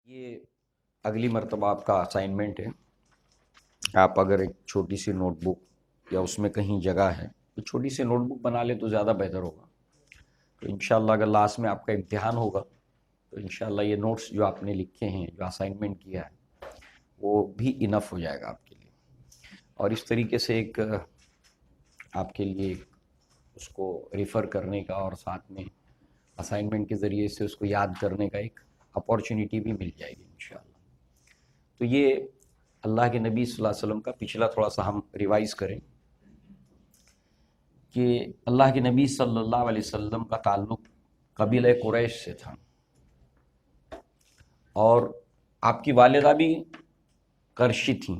یہ اگلی مرتبہ آپ کا اسائنمنٹ ہے. آپ اگر ایک چھوٹی سی نوٹ بک یا اس میں کہیں جگہ ہے تو چھوٹی سی نوٹ بک بنا لیں تو زیادہ بہتر ہوگا. تو انشاءاللہ اگر لاسٹ میں آپ کا امتحان ہوگا تو انشاءاللہ یہ نوٹس جو آپ نے لکھے ہیں، جو اسائنمنٹ کیا ہے، وہ بھی انف ہو جائے گا آپ کے لیے. اور اس طریقے سے ایک آپ کے لیے اس کو ریفر کرنے کا اور ساتھ میں اسائنمنٹ کے ذریعے سے اس کو یاد کرنے کا ایک اپارچونیٹی بھی مل جائے گی انشاءاللہ. تو یہ اللہ کے نبی صلی اللہ علیہ وسلم کا پچھلا تھوڑا سا ہم ریوائز کریں کہ اللہ کے نبی صلی اللہ علیہ وسلم کا تعلق قبیلہ قریش سے تھا، اور آپ کی والدہ بھی قرشی تھیں،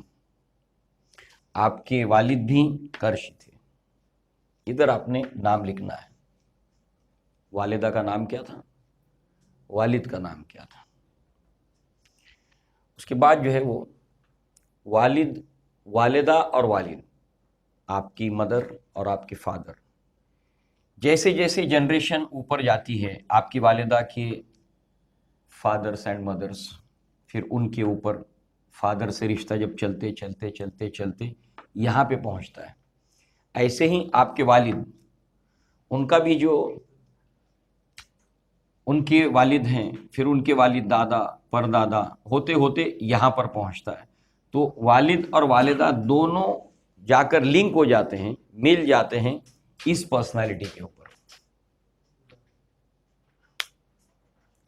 آپ کے والد بھی قرشی تھے. ادھر آپ نے نام لکھنا ہے. والدہ کا نام کیا تھا، والد کا نام کیا تھا. اس کے بعد جو ہے وہ والد، والدہ اور والد، آپ کی مدر اور آپ کے فادر. جیسے جیسے جنریشن اوپر جاتی ہے، آپ کی والدہ کے فادرس اینڈ مدرس، پھر ان کے اوپر فادر سے رشتہ جب چلتے چلتے چلتے چلتے یہاں پہ پہنچتا ہے، ایسے ہی آپ کے والد، ان کا بھی جو ان کے والد ہیں، پھر ان کے والد دادا پردادا ہوتے ہوتے یہاں پر پہنچتا ہے. تو والد اور والدہ دونوں جا کر لنک ہو جاتے ہیں، مل جاتے ہیں اس پرسنالٹی کے اوپر.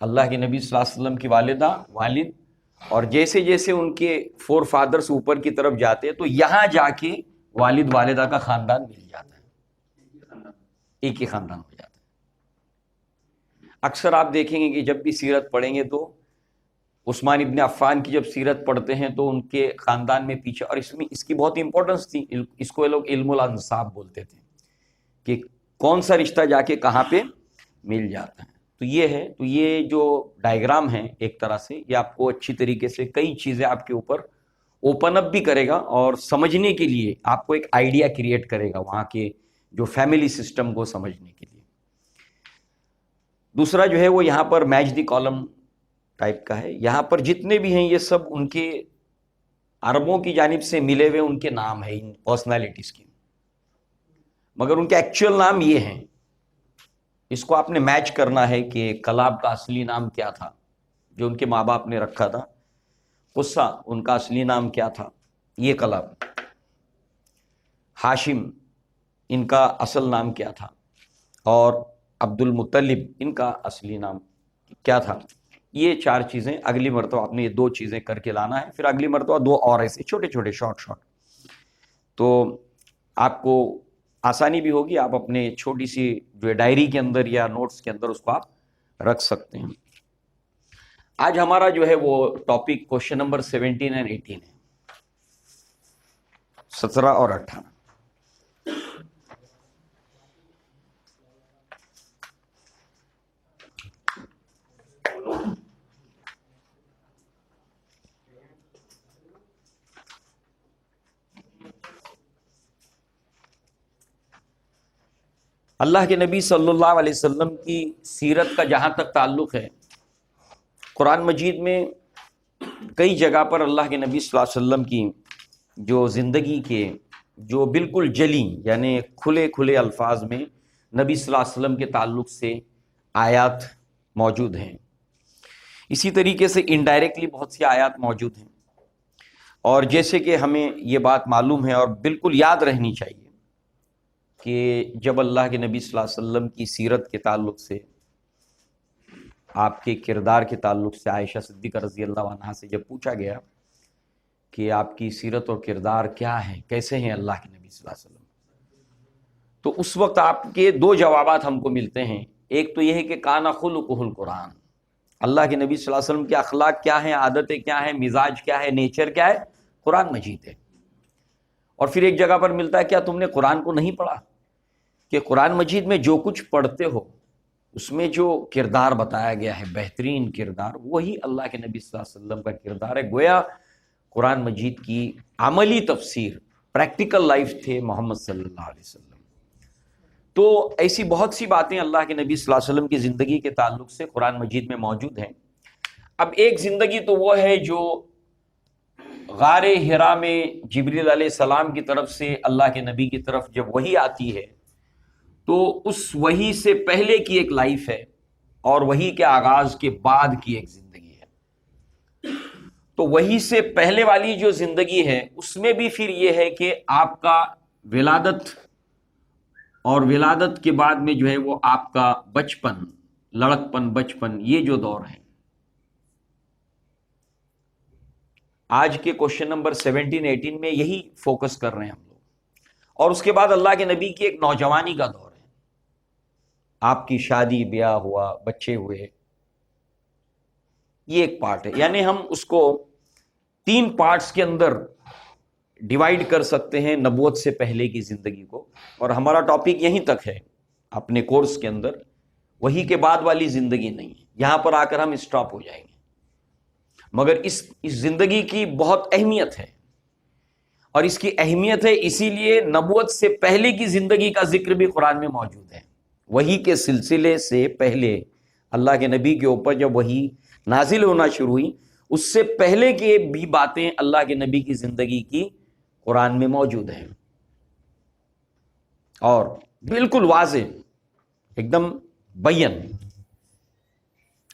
اللہ کے نبی صلی اللہ علیہ وسلم کی والدہ، والد، اور جیسے جیسے ان کے فور فادرز اوپر کی طرف جاتے ہیں تو یہاں جا کے والد والدہ کا خاندان مل جاتا ہے، ایک ہی خاندان ہو جاتا ہے. اکثر آپ دیکھیں گے کہ جب بھی سیرت پڑھیں گے تو عثمان ابن عفان کی جب سیرت پڑھتے ہیں تو ان کے خاندان میں پیچھے، اور اس میں اس کی بہت امپورٹنس تھی، اس کو لوگ علم الانساب بولتے تھے کہ کون سا رشتہ جا کے کہاں پہ مل جاتا ہے. تو یہ ہے، تو یہ جو ڈائیگرام ہے ایک طرح سے یہ آپ کو اچھی طریقے سے کئی چیزیں آپ کے اوپر اوپن اپ بھی کرے گا اور سمجھنے کے لیے آپ کو ایک آئیڈیا کریٹ کرے گا وہاں کے جو فیملی سسٹم کو سمجھنے کے لیے. دوسرا جو ہے وہ یہاں پر میچ دی کالم ٹائپ کا ہے. یہاں پر جتنے بھی ہیں یہ سب ان کے عربوں کی جانب سے ملے ہوئے ان کے نام ہیں، ان پرسنالٹیز کے، مگر ان کے ایکچوئل نام یہ ہیں. اس کو آپ نے میچ کرنا ہے کہ کلاب کا اصلی نام کیا تھا جو ان کے ماں باپ نے رکھا تھا، قصہ ان کا اصلی نام کیا تھا، یہ کلاب. ہاشم ان کا اصل نام کیا تھا، اور عبد المطلب ان کا اصلی نام کیا تھا. یہ چار چیزیں اگلی مرتبہ آپ نے یہ دو چیزیں کر کے لانا ہے. پھر اگلی مرتبہ دو اور ایسے چھوٹے چھوٹے شارٹ، تو آپ کو آسانی بھی ہوگی. آپ اپنے چھوٹی سی جو ڈائری کے اندر یا نوٹس کے اندر اس کو آپ رکھ سکتے ہیں. آج ہمارا جو ہے وہ ٹاپک کوشچن نمبر 17 اور 18 ہے، 17 اور 18. اللہ کے نبی صلی اللہ علیہ وسلم کی سیرت کا جہاں تک تعلق ہے، قرآن مجید میں کئی جگہ پر اللہ کے نبی صلی اللہ علیہ وسلم کی جو زندگی کے جو بالکل جلی یعنی کھلے کھلے الفاظ میں نبی صلی اللہ علیہ وسلم کے تعلق سے آیات موجود ہیں. اسی طریقے سے انڈائریکٹلی بہت سی آیات موجود ہیں. اور جیسے کہ ہمیں یہ بات معلوم ہے اور بالکل یاد رہنی چاہیے کہ جب اللہ کے نبی صلی اللہ علیہ وسلم کی سیرت کے تعلق سے، آپ کے کردار کے تعلق سے عائشہ صدیقہ رضی اللہ عنہا سے جب پوچھا گیا کہ آپ کی سیرت اور کردار کیا ہے، کیسے ہیں اللہ کے نبی صلی اللہ علیہ وسلم، تو اس وقت آپ کے دو جوابات ہم کو ملتے ہیں. ایک تو یہ ہے کہ کانا خلقہ القرآن، اللہ کے نبی صلی اللہ علیہ وسلم کے اخلاق کیا ہیں، عادتیں کیا ہیں، مزاج کیا ہے، نیچر کیا ہے، قرآن مجید ہے. اور پھر ایک جگہ پر ملتا ہے کیا تم نے قرآن کو نہیں پڑھا، کہ قرآن مجید میں جو کچھ پڑھتے ہو اس میں جو کردار بتایا گیا ہے، بہترین کردار، وہی اللہ کے نبی صلی اللہ علیہ وسلم کا کردار ہے. گویا قرآن مجید کی عملی تفسیر، پریکٹیکل لائف تھے محمد صلی اللہ علیہ وسلم. تو ایسی بہت سی باتیں اللہ کے نبی صلی اللہ علیہ وسلم کی زندگی کے تعلق سے قرآن مجید میں موجود ہیں. اب ایک زندگی تو وہ ہے جو غار حرا میں جبریل علیہ السلام کی طرف سے اللہ کے نبی کی طرف جب وحی آتی ہے تو اس وحی سے پہلے کی ایک لائف ہے اور وحی کے آغاز کے بعد کی ایک زندگی ہے۔ تو وحی سے پہلے والی جو زندگی ہے اس میں بھی پھر یہ ہے کہ آپ کا ولادت اور ولادت کے بعد میں جو ہے وہ آپ کا بچپن، لڑکپن، بچپن، یہ جو دور ہے۔ آج کے کوشچن نمبر 17 18 میں یہی فوکس کر رہے ہیں ہم لوگ، اور اس کے بعد اللہ کے نبی کی ایک نوجوانی کا دور ہے، آپ کی شادی بیاہ ہوا، بچے ہوئے، یہ ایک پارٹ ہے۔ یعنی ہم اس کو 3 پارٹس کے اندر ڈیوائیڈ کر سکتے ہیں نبوت سے پہلے کی زندگی کو، اور ہمارا ٹاپک یہیں تک ہے اپنے کورس کے اندر، وہی کے بعد والی زندگی نہیں ہے۔ یہاں پر آ کر ہم اسٹاپ ہو جائیں گے، مگر اس زندگی کی بہت اہمیت ہے، اور اس کی اہمیت ہے اسی لیے نبوت سے پہلے کی زندگی کا ذکر بھی قرآن میں موجود ہے۔ وحی کے سلسلے سے پہلے اللہ کے نبی کے اوپر جب وحی نازل ہونا شروع ہوئی، اس سے پہلے کے بھی باتیں اللہ کے نبی کی زندگی کی قرآن میں موجود ہیں، اور بالکل واضح، ایک دم بین۔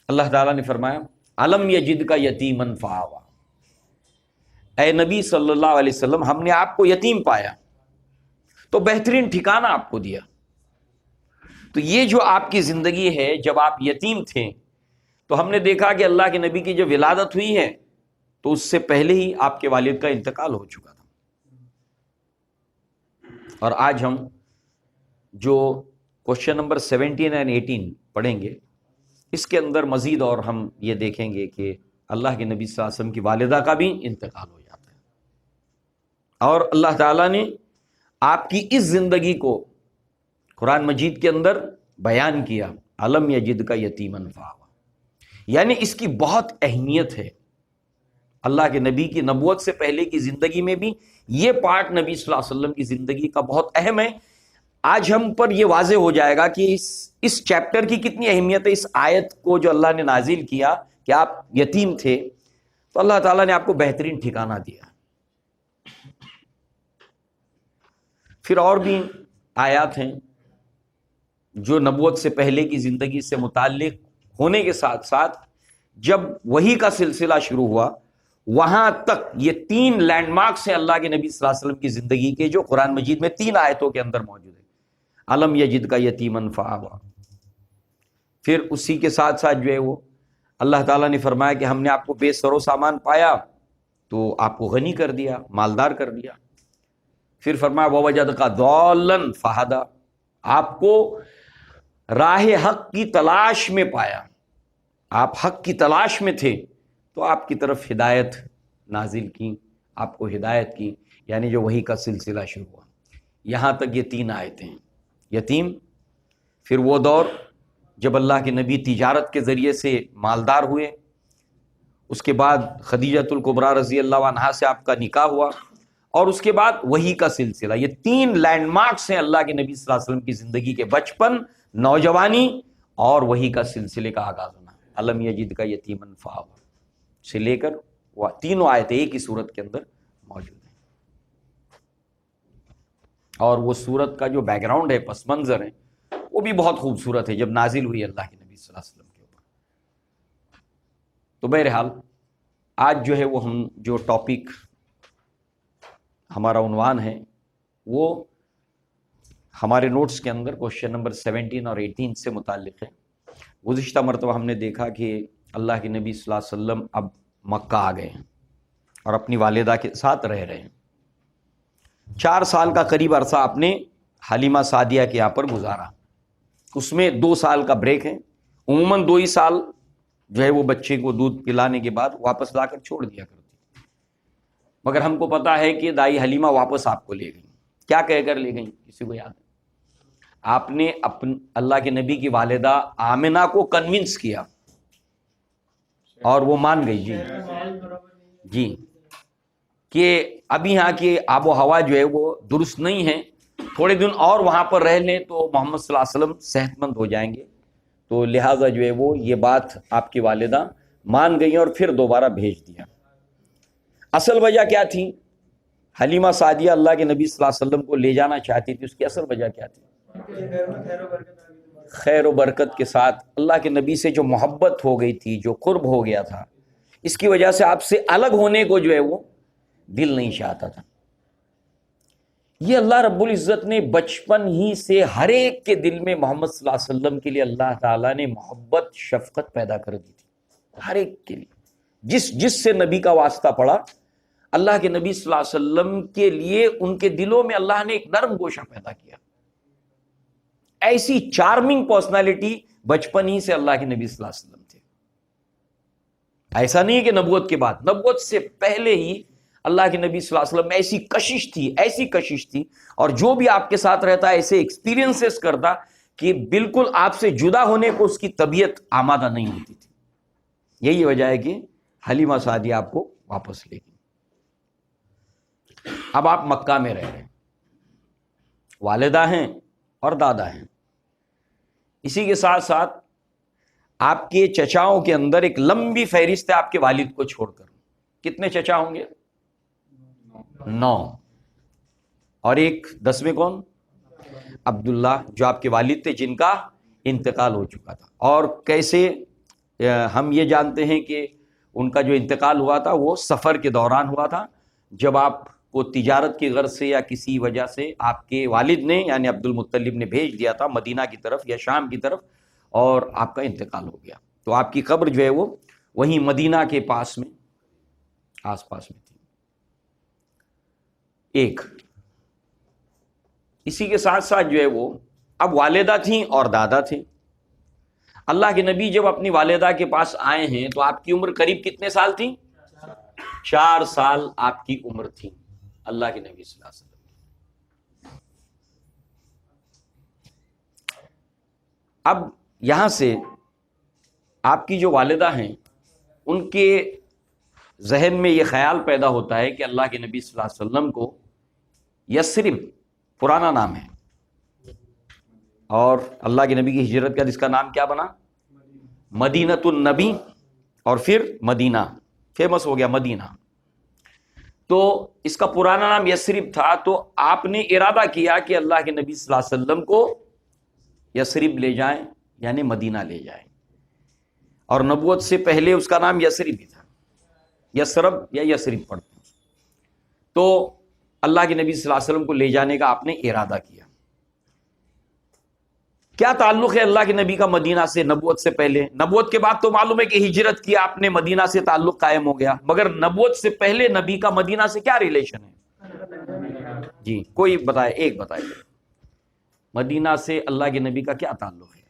اللہ تعالیٰ نے فرمایا الم یجد کا یتیمن فآوا، اے نبی صلی اللہ علیہ وسلم ہم نے آپ کو یتیم پایا تو بہترین ٹھکانہ آپ کو دیا۔ تو یہ جو آپ کی زندگی ہے، جب آپ یتیم تھے تو ہم نے دیکھا کہ اللہ کے نبی کی جو ولادت ہوئی ہے تو اس سے پہلے ہی آپ کے والد کا انتقال ہو چکا تھا۔ اور آج ہم جو کوشچن نمبر 17 اور 18 پڑھیں گے، اس کے اندر مزید اور ہم یہ دیکھیں گے کہ اللہ کے نبی صلی اللہ علیہ وسلم کی والدہ کا بھی انتقال ہو جاتا ہے، اور اللہ تعالیٰ نے آپ کی اس زندگی کو قرآن مجید کے اندر بیان کیا، الم یجد کا یتیمن فآوا، یعنی اس کی بہت اہمیت ہے۔ اللہ کے نبی کی نبوت سے پہلے کی زندگی میں بھی یہ پارٹ نبی صلی اللہ علیہ وسلم کی زندگی کا بہت اہم ہے۔ آج ہم پر یہ واضح ہو جائے گا کہ اس چیپٹر کی کتنی اہمیت ہے۔ اس آیت کو جو اللہ نے نازل کیا کہ آپ یتیم تھے تو اللہ تعالیٰ نے آپ کو بہترین ٹھکانہ دیا۔ پھر اور بھی آیات ہیں جو نبوت سے پہلے کی زندگی سے متعلق ہونے کے ساتھ ساتھ جب وحی کا سلسلہ شروع ہوا وہاں تک یہ 3 لینڈ مارکس ہیں اللہ کے نبی صلی اللہ علیہ وسلم کی زندگی کے، جو قرآن مجید میں 3 آیتوں کے اندر موجود ہے۔ الم یجد کا یتیمن فآوا، پھر اسی کے ساتھ ساتھ جو ہے وہ اللہ تعالیٰ نے فرمایا کہ ہم نے آپ کو بے سر و سامان پایا تو آپ کو غنی کر دیا، مالدار کر دیا۔ پھر فرمایا ووجدک ضالا فہدی، آپ کو راہ حق کی تلاش میں پایا، آپ حق کی تلاش میں تھے تو آپ کی طرف ہدایت نازل کی، آپ کو ہدایت کی، یعنی جو وحی کا سلسلہ شروع ہوا۔ یہاں تک یہ 3 آیتیں ہیں۔ یتیم، پھر وہ دور جب اللہ کے نبی تجارت کے ذریعے سے مالدار ہوئے، اس کے بعد خدیجۃ الکبریٰ رضی اللہ عنہا سے آپ کا نکاح ہوا، اور اس کے بعد وحی کا سلسلہ۔ یہ 3 لینڈ مارکس ہیں اللہ کے نبی صلی اللہ علیہ وسلم کی زندگی کے، بچپن، نوجوانی اور وحی کا سلسلے کا آغاز ہونا۔ الم یجد کا یتیمن فآوا سے لے کر وہ 3 آیتیں ایک ہی صورت کے اندر موجود ہیں، اور وہ صورت کا جو بیک گراؤنڈ ہے، پس منظر ہے، وہ بھی بہت خوبصورت ہے جب نازل ہوئی اللہ کے نبی صلی اللہ علیہ وسلم کے اوپر۔ تو بہرحال آج جو ہے وہ ہم جو ٹاپک ہمارا عنوان ہے وہ ہمارے نوٹس کے اندر کوشچن نمبر 17 اور 18 سے متعلق ہے۔ گزشتہ مرتبہ ہم نے دیکھا کہ اللہ کے نبی صلی اللہ علیہ وسلم اب مکہ آ گئے ہیں اور اپنی والدہ کے ساتھ رہ رہے ہیں۔ 4 سال کا قریب عرصہ آپ نے حلیمہ سعدیہ کے یہاں پر گزارا، اس میں 2 سال کا بریک ہے۔ عموماً 2 ہی سال جو ہے وہ بچے کو دودھ پلانے کے بعد واپس لا کر چھوڑ دیا کرتی، مگر ہم کو پتا ہے کہ دائی حلیمہ واپس آپ کو لے گئی۔ کیا کہہ کر لے گئی؟ کسی کو یاد ہے؟ آپ نے اللہ کے نبی کی والدہ آمنہ کو کنونس کیا اور وہ مان گئی، جی کہ اب یہاں کی آب و ہوا جو ہے وہ درست نہیں ہے، تھوڑے دن اور وہاں پر رہ لیں تو محمد صلی اللہ علیہ وسلم صحت مند ہو جائیں گے، تو لہٰذا جو ہے وہ یہ بات آپ کی والدہ مان گئی اور پھر دوبارہ بھیج دیا۔ اصل وجہ کیا تھی؟ حلیمہ سعدیہ اللہ کے نبی صلی اللہ علیہ وسلم کو لے جانا چاہتی تھی، اس کی اصل وجہ کیا تھی؟ خیر و برکت کے ساتھ اللہ کے نبی سے جو محبت ہو گئی تھی، جو قرب ہو گیا تھا، اس کی وجہ سے آپ سے الگ ہونے کو جو ہے وہ دل نہیں چاہتا تھا۔ یہ اللہ رب العزت نے بچپن ہی سے ہر ایک کے دل میں محمد صلی اللہ علیہ وسلم کے لیے اللہ تعالیٰ نے محبت، شفقت پیدا کر دی تھی، ہر ایک کے لیے۔ جس سے نبی کا واسطہ پڑا، اللہ کے نبی صلی اللہ علیہ وسلم کے لیے ان کے دلوں میں اللہ نے ایک نرم گوشہ پیدا کیا۔ ایسی چارمنگ پرسنالٹی بچپن ہی سے اللہ کے نبی صلی اللہ علیہ وسلم تھے۔ ایسا نہیں کہ نبوت کے بعد، نبوت سے پہلے ہی اللہ کے نبی صلی اللہ علیہ وسلم میں ایسی کشش تھی، اور جو بھی آپ کے ساتھ رہتا ایسے ایکسپیرینسز کرتا کہ بالکل آپ سے جدا ہونے کو اس کی طبیعت آمادہ نہیں ہوتی تھی۔ یہی وجہ ہے کہ حلیمہ سعدیہ آپ کو واپس لے گئی۔ اب آپ مکہ میں رہ رہے ہیں، والدہ ہیں اور دادا ہیں، اسی کے ساتھ ساتھ آپ کے چچاؤں کے اندر ایک لمبی فہرست ہے آپ کے والد کو چھوڑ کر۔ کتنے چچا ہوں گے؟ 9، اور ایک 10ویں کون؟ عبداللہ، جو آپ کے والد تھے جن کا انتقال ہو چکا تھا۔ اور کیسے ہم یہ جانتے ہیں کہ ان کا جو انتقال ہوا تھا وہ سفر کے دوران ہوا تھا، جب آپ کو تجارت کی غرض سے یا کسی وجہ سے آپ کے والد نے یعنی عبد المطلب نے بھیج دیا تھا مدینہ کی طرف یا شام کی طرف، اور آپ کا انتقال ہو گیا۔ تو آپ کی قبر جو ہے وہ وہیں مدینہ کے پاس میں آس پاس میں تھی۔ ایک اسی کے ساتھ ساتھ جو ہے وہ اب والدہ تھیں اور دادا تھے۔ اللہ کے نبی جب اپنی والدہ کے پاس آئے ہیں تو آپ کی عمر قریب کتنے سال تھی؟ 4 سال آپ کی عمر تھی اللہ کے نبی صلی اللہ علیہ وسلم۔ اب یہاں سے آپ کی جو والدہ ہیں ان کے ذہن میں یہ خیال پیدا ہوتا ہے کہ اللہ کے نبی صلی اللہ علیہ وسلم کو یثرب پرانا نام ہے، اور اللہ کے نبی کی ہجرت کا جس کا نام کیا بنا؟ مدینۃ النبی، اور پھر مدینہ فیمس ہو گیا مدینہ۔ تو اس کا پرانا نام یثرب تھا، تو آپ نے ارادہ کیا کہ اللہ کے نبی صلی اللہ علیہ وسلم کو یثرب لے جائیں، یعنی مدینہ لے جائیں۔ اور نبوت سے پہلے اس کا نام یثرب ہی تھا، یثرب یا یثرب پڑھتے ہیں۔ تو اللہ کے نبی صلی اللہ علیہ وسلم کو لے جانے کا آپ نے ارادہ کیا۔ کیا تعلق ہے اللہ کے نبی کا مدینہ سے نبوت سے پہلے؟ نبوت کے بعد تو معلوم ہے کہ ہجرت کی آپ نے، مدینہ سے تعلق قائم ہو گیا، مگر نبوت سے پہلے نبی کا مدینہ سے کیا ریلیشن ہے؟ جی کوئی بتائے، ایک بتائے، مدینہ سے اللہ کے نبی کا کیا تعلق ہے؟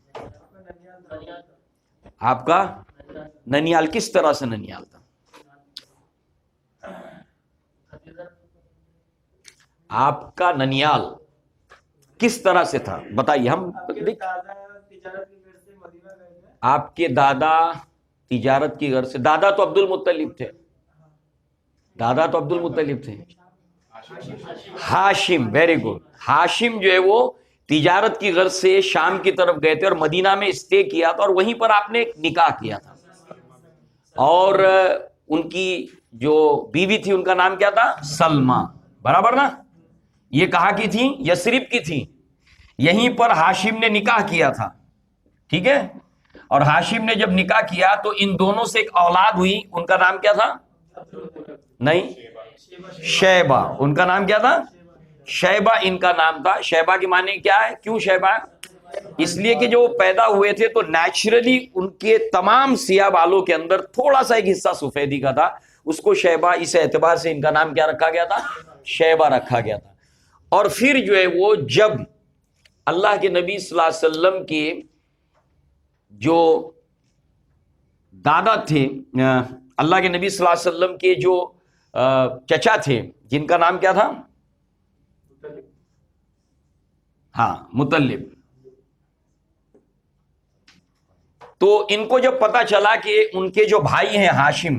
آپ کا ننیال، کس طرح سے ننیال تھا؟ آپ کا ننیال کس طرح سے تھا بتائیے۔ ہم آپ کے دادا تجارت کی غرض سے، دادا تو عبد المطلب تھے، دادا تو عبد المطلب تھے، ہاشم، ویری گڈ، ہاشم جو ہے وہ تجارت کی غرض سے شام کی طرف گئے تھے اور مدینہ میں اسٹے کیا تھا، اور وہیں پر آپ نے ایک نکاح کیا تھا، اور ان کی جو بیوی تھی ان کا نام کیا تھا؟ سلمہ، برابر نا؟ یہ کہاں کی تھی؟ یثرب کی تھی، یہیں پر ہاشم نے نکاح کیا تھا، ٹھیک ہے؟ اور ہاشم نے جب نکاح کیا تو ان دونوں سے ایک اولاد ہوئی، ان کا نام کیا تھا؟ نہیں، شیبہ، ان کا نام کیا تھا؟ شیبہ ان کا نام تھا۔ شیبہ کی معنی کیا ہے؟ کیوں شیبہ؟ اس لیے کہ جو وہ پیدا ہوئے تھے تو نیچرلی ان کے تمام سیاہ بالوں کے اندر تھوڑا سا ایک حصہ سفیدی کا تھا، اس کو شیبہ، اس اعتبار سے ان کا نام کیا رکھا گیا تھا؟ شیبہ رکھا گیا تھا۔ اور پھر جو ہے وہ جب اللہ کے نبی صلی اللہ علیہ وسلم کے جو دادا تھے، اللہ کے نبی صلی اللہ علیہ وسلم کے جو چچا تھے جن کا نام کیا تھا؟ ہاں، مطلب، تو ان کو جب پتا چلا کہ ان کے جو بھائی ہیں ہاشم،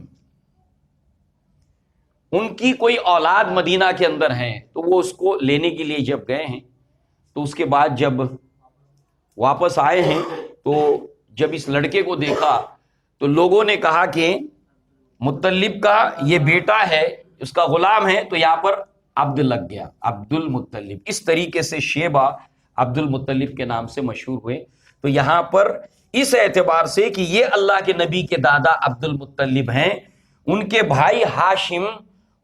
ان کی کوئی اولاد مدینہ کے اندر ہیں، تو وہ اس کو لینے کے لیے جب گئے ہیں، تو اس کے بعد جب واپس آئے ہیں تو جب اس لڑکے کو دیکھا تو لوگوں نے کہا کہ مطلب کا یہ بیٹا ہے، اس کا غلام ہے، تو یہاں پر عبد لگ گیا، عبد المطلب. اس طریقے سے شیبہ عبد المطلب کے نام سے مشہور ہوئے. تو یہاں پر اس اعتبار سے کہ یہ اللہ کے نبی کے دادا عبد المطلب ہیں، ان کے بھائی ہاشم،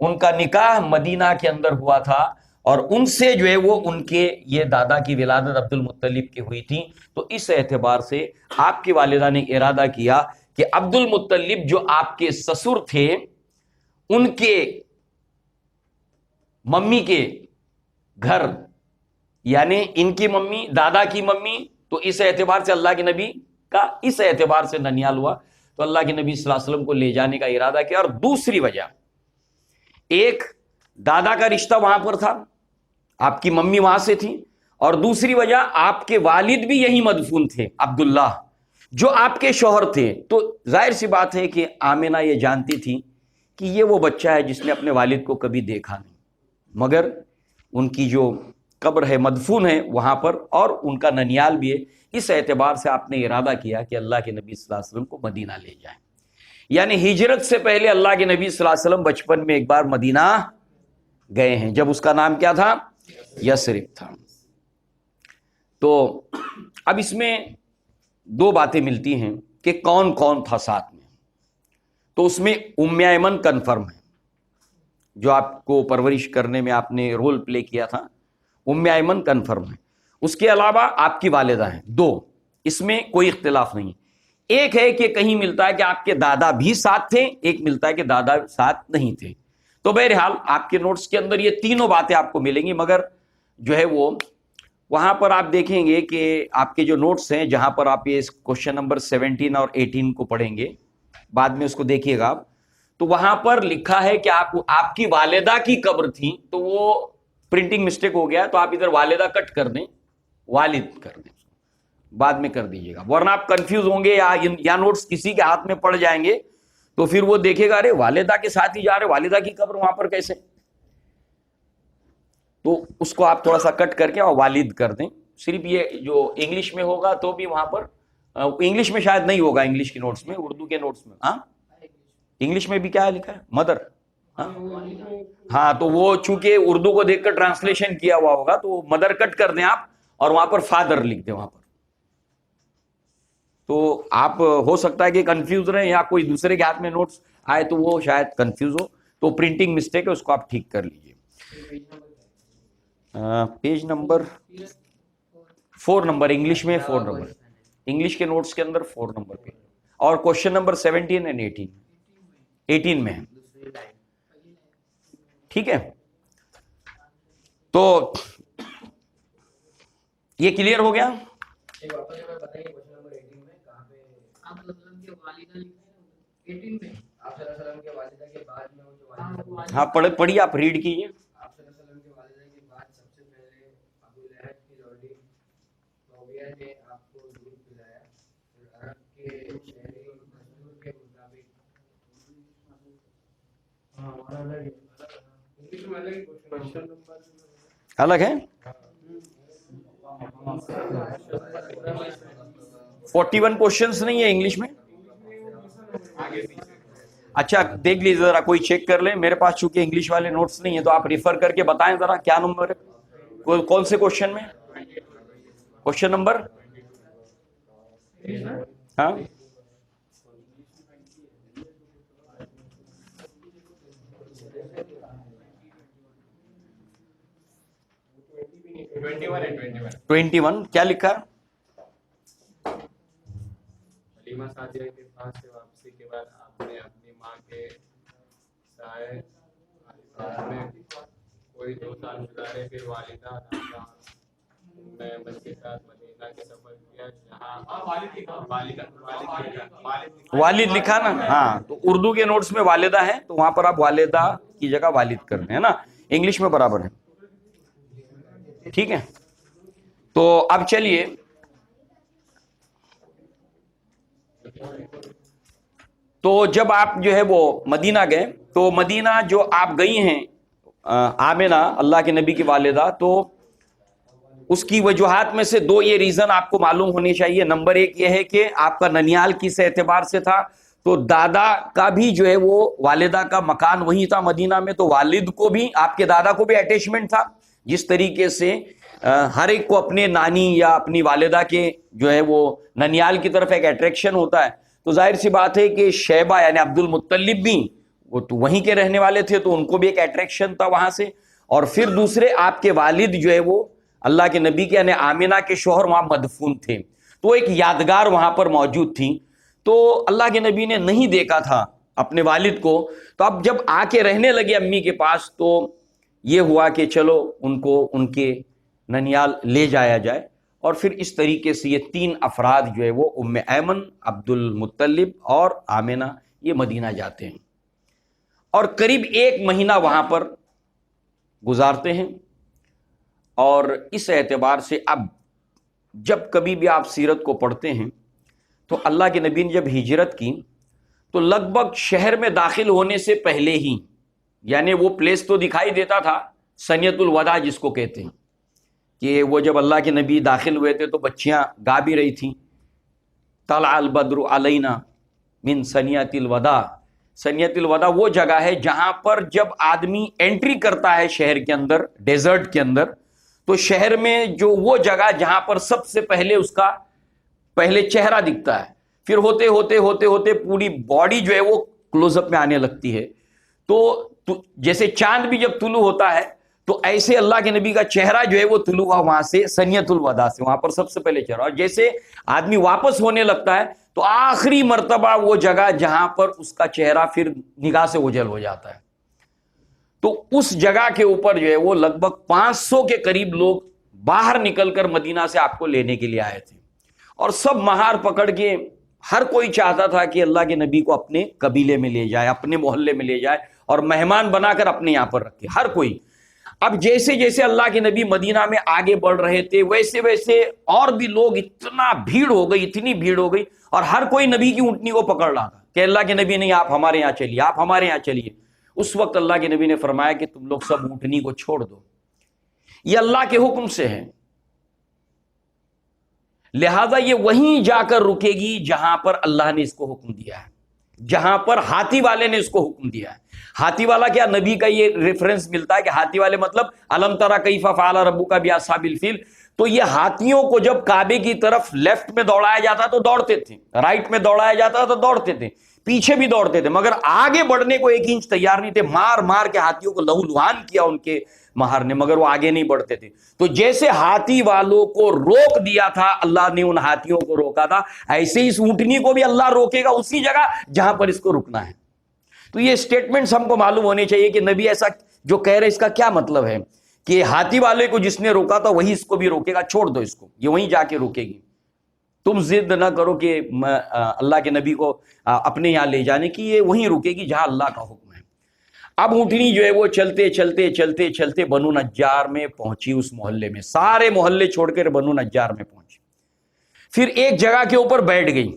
ان کا نکاح مدینہ کے اندر ہوا تھا، اور ان سے جو ہے وہ ان کے یہ دادا کی ولادت عبد المطلب کی ہوئی تھی. تو اس اعتبار سے آپ کی والدہ نے ارادہ کیا کہ عبد المطلب جو آپ کے سسر تھے، ان کے ممی کے گھر، یعنی ان کی ممی، دادا کی ممی، تو اس اعتبار سے اللہ کے نبی کا اس اعتبار سے ننیال ہوا. تو اللہ کے نبی صلی اللہ علیہ وسلم کو لے جانے کا ارادہ کیا. اور دوسری وجہ، ایک دادا کا رشتہ وہاں پر تھا، آپ کی ممی وہاں سے تھی، اور دوسری وجہ آپ کے والد بھی یہی مدفون تھے، عبداللہ، جو آپ کے شوہر تھے. تو ظاہر سی بات ہے کہ آمنہ یہ جانتی تھی کہ یہ وہ بچہ ہے جس نے اپنے والد کو کبھی دیکھا نہیں، مگر ان کی جو قبر ہے، مدفون ہے وہاں پر، اور ان کا ننیال بھی ہے. اس اعتبار سے آپ نے ارادہ کیا کہ اللہ کے نبی صلی اللہ علیہ وسلم کو مدینہ لے جائیں. یعنی ہجرت سے پہلے اللہ کے نبی صلی اللہ علیہ وسلم بچپن میں ایک بار مدینہ گئے ہیں، جب اس کا نام کیا تھا؟ یثرب تھا. تو اب اس میں دو باتیں ملتی ہیں کہ کون کون تھا ساتھ میں. تو اس میں ام ایمن کنفرم ہے، جو آپ کو پرورش کرنے میں آپ نے رول پلے کیا تھا، ام ایمن کنفرم ہے. اس کے علاوہ آپ کی والدہ ہیں دو، اس میں کوئی اختلاف نہیں. ایک ہے کہ کہیں ملتا ہے کہ آپ کے دادا بھی ساتھ تھے، ایک ملتا ہے کہ دادا ساتھ نہیں تھے. تو بہرحال آپ کے نوٹس کے اندر یہ تینوں باتیں آپ کو ملیں گی، مگر جو ہے وہ وہاں پر آپ دیکھیں گے کہ آپ کے جو نوٹس ہیں، جہاں پر آپ یہ کوشچن نمبر 17 اور 18 کو پڑھیں گے، بعد میں اس کو دیکھیے گا آپ، تو وہاں پر لکھا ہے کہ آپ کی والدہ کی قبر تھی. تو وہ پرنٹنگ مسٹیک ہو گیا، تو آپ ادھر والدہ کٹ کر دیں، والد کر دیں، بعد میں کر دیجیے گا، ورنہ آپ کنفیوز ہوں گے یا نوٹس کسی کے ہاتھ میں پڑ جائیں گے تو پھر وہ دیکھے گا ارے والدہ کے ساتھ ہی جا رہے، والدہ کی قبر وہاں پر کیسے. تو اس کو آپ تھوڑا سا کٹ کر کے اور والد کر دیں. صرف یہ جو انگلش میں ہوگا تو بھی وہاں پر، انگلش میں شاید نہیں ہوگا، انگلش کے نوٹس میں، اردو کے نوٹس میں. ہاں انگلش میں بھی کیا لکھا ہے؟ مدر. ہاں تو وہ چونکہ اردو کو دیکھ کر ٹرانسلیشن کیا ہوا ہوگا، تو مدر کٹ کر دیں آپ، اور وہاں پر فادر لکھ دیں وہاں پر. تو آپ ہو سکتا ہے کہ کنفیوز رہیں، یا کوئی دوسرے کے ہاتھ میں نوٹس آئے تو وہ شاید کنفیوز ہو. تو پرنٹنگ مسٹیک ہے، اس کو آپ ٹھیک کر لیجیے. پیج نمبر 4 نمبر، انگلش میں 4 نمبر، انگلش کے نوٹس کے اندر 4 نمبر پہ، اور کوشچن نمبر 17 اینڈ 18 میں ہے. ٹھیک ہے، تو یہ کلیئر ہو گیا. ہاں پڑھیے، آپ ریڈ کیجیے. الگ ہے 41 کوشچنس نہیں ہے انگلش میں. اچھا دیکھ لیجیے ذرا، کوئی چیک کر لیں. میرے پاس چونکہ انگلش والے نوٹس نہیں ہیں، تو آپ ریفر کر کے بتائیں ذرا کیا نمبر ہے، کون سے کوشچن میں. کوشچن نمبر ہاں 21 کیا لکھا؟ حلیمہ سعدیہ کے پاس سے واپسی کے بعد آپ نے اپنی ماں کے سائے میں کوئی 2 سال گزارے، پھر والدہ میں کے ساتھ مدینہ کے سفر کیا، جہاں والد لکھا نا. ہاں تو اردو کے نوٹس میں والدہ ہے، تو وہاں پر آپ والدہ کی جگہ والد کر دیں، ہے نا. انگلش میں برابر ہے. ٹھیک ہے، تو اب چلیے تو جب آپ جو ہے وہ مدینہ گئے، تو مدینہ جو آپ گئی ہیں آمنہ اللہ کے نبی کی والدہ، تو اس کی وجوہات میں سے دو یہ ریزن آپ کو معلوم ہونے چاہیے. نمبر ایک یہ ہے کہ آپ کا ننیال کس اعتبار سے تھا, تو دادا کا بھی جو ہے وہ والدہ کا مکان وہی تھا مدینہ میں, تو والد کو بھی آپ کے دادا کو بھی اٹیچمنٹ تھا. جس طریقے سے ہر ایک کو اپنے نانی یا اپنی والدہ کے جو ہے وہ ننیال کی طرف ایک اٹریکشن ہوتا ہے, تو ظاہر سی بات ہے کہ شیبہ یعنی عبد المطلب بھی وہ تو وہیں کے رہنے والے تھے, تو ان کو بھی ایک اٹریکشن تھا وہاں سے. اور پھر دوسرے آپ کے والد جو ہے وہ اللہ کے نبی کے یعنی آمنہ کے شوہر وہاں مدفون تھے, تو ایک یادگار وہاں پر موجود تھی. تو اللہ کے نبی نے نہیں دیکھا تھا اپنے والد کو, تو اب جب آ کے رہنے لگے امی کے پاس, تو یہ ہوا کہ چلو ان کو ان کے ننیال لے جایا جائے. اور پھر اس طریقے سے یہ تین افراد جو ہے وہ ام ایمن, عبد المطلب اور آمنہ یہ مدینہ جاتے ہیں اور قریب 1 مہینہ وہاں پر گزارتے ہیں. اور اس اعتبار سے اب جب کبھی بھی آپ سیرت کو پڑھتے ہیں تو اللہ کے نبی نے جب ہجرت کی تو لگ بھگ شہر میں داخل ہونے سے پہلے ہی, یعنی وہ پلیس تو دکھائی دیتا تھا سنیت الوداع جس کو کہتے ہیں, کہ وہ جب اللہ کے نبی داخل ہوئے تھے تو بچیاں گا بھی رہی تھیں, طلع البدر علینا من سنیت الوداع. سنیت الوداع وہ جگہ ہے جہاں پر جب آدمی انٹری کرتا ہے شہر کے اندر, ڈیزرٹ کے اندر, تو شہر میں جو وہ جگہ جہاں پر سب سے پہلے اس کا پہلے چہرہ دکھتا ہے, پھر ہوتے ہوتے ہوتے ہوتے پوری باڈی جو ہے وہ کلوز اپ میں آنے لگتی ہے. تو جیسے چاند بھی جب طلوع ہوتا ہے تو ایسے اللہ کے نبی کا چہرہ جو ہے وہ طلوع ہوا وہاں سے سنیت الوداع سے, وہاں پر سب سے پہلے چہرہ. اور جیسے آدمی واپس ہونے لگتا ہے تو آخری مرتبہ وہ جگہ جہاں پر اس کا چہرہ پھر نگاہ سے اوجھل ہو جاتا ہے. تو اس جگہ کے اوپر جو ہے وہ لگ بھگ 500 کے قریب لوگ باہر نکل کر مدینہ سے آپ کو لینے کے لیے آئے تھے, اور سب مہار پکڑ کے ہر کوئی چاہتا تھا کہ اللہ کے نبی کو اپنے قبیلے میں لے جائے, اپنے محلے میں لے جائے اور مہمان بنا کر اپنے یہاں پر رکھے ہر کوئی. اب جیسے جیسے اللہ کے نبی مدینہ میں آگے بڑھ رہے تھے ویسے ویسے اور بھی لوگ, اتنا بھیڑ ہو گئی, اتنی بھیڑ ہو گئی, اور ہر کوئی نبی کی اونٹنی کو پکڑ رہا تھا کہ اللہ کے نبی نہیں, آپ ہمارے یہاں چلیے, آپ ہمارے یہاں چلیے. اس وقت اللہ کے نبی نے فرمایا کہ تم لوگ سب اونٹنی کو چھوڑ دو, یہ اللہ کے حکم سے ہے, لہذا یہ وہیں جا کر رکے گی جہاں پر اللہ نے اس کو حکم دیا ہے, جہاں پر ہاتھی والے نے اس کو حکم دیا ہے. ہاتھی والا کیا, نبی کا یہ ریفرنس ملتا ہے کہ ہاتھی والے مطلب الم تری کیف فعل ربک باصحاب الفیل. تو یہ ہاتھیوں کو جب کعبے کی طرف لیفٹ میں دوڑایا جاتا تو دوڑتے تھے, رائٹ میں دوڑایا جاتا تو دوڑتے تھے, پیچھے بھی دوڑتے تھے, مگر آگے بڑھنے کو 1 انچ تیار نہیں تھے. مار مار کے ہاتھیوں کو لہو لہان کیا ان کے مہار نے, مگر وہ آگے نہیں بڑھتے تھے. تو جیسے ہاتھی والوں کو روک دیا تھا اللہ نے ان ہاتھیوں کو روکا تھا, ایسے ہی اس اونٹنی کو بھی اللہ روکے گا اسی جگہ جہاں پر اس کو رکنا ہے. تو یہ سٹیٹمنٹس ہم کو معلوم ہونے چاہیے کہ نبی ایسا جو کہہ رہے اس کا کیا مطلب ہے, کہ ہاتھی والے کو جس نے روکا تھا وہی اس کو بھی روکے گا, چھوڑ دو اس کو, یہ وہیں جا کے روکے گی. تم ضد نہ کرو کہ اللہ کے نبی کو اپنے یہاں لے جانے کی, یہ وہیں رکے گی جہاں اللہ کا حکم ہے. اب اونٹنی جو ہے وہ چلتے چلتے چلتے چلتے بنو نجار میں پہنچی, اس محلے میں, سارے محلے چھوڑ کر بنو نجار میں پہنچی. پھر ایک جگہ کے اوپر بیٹھ گئی,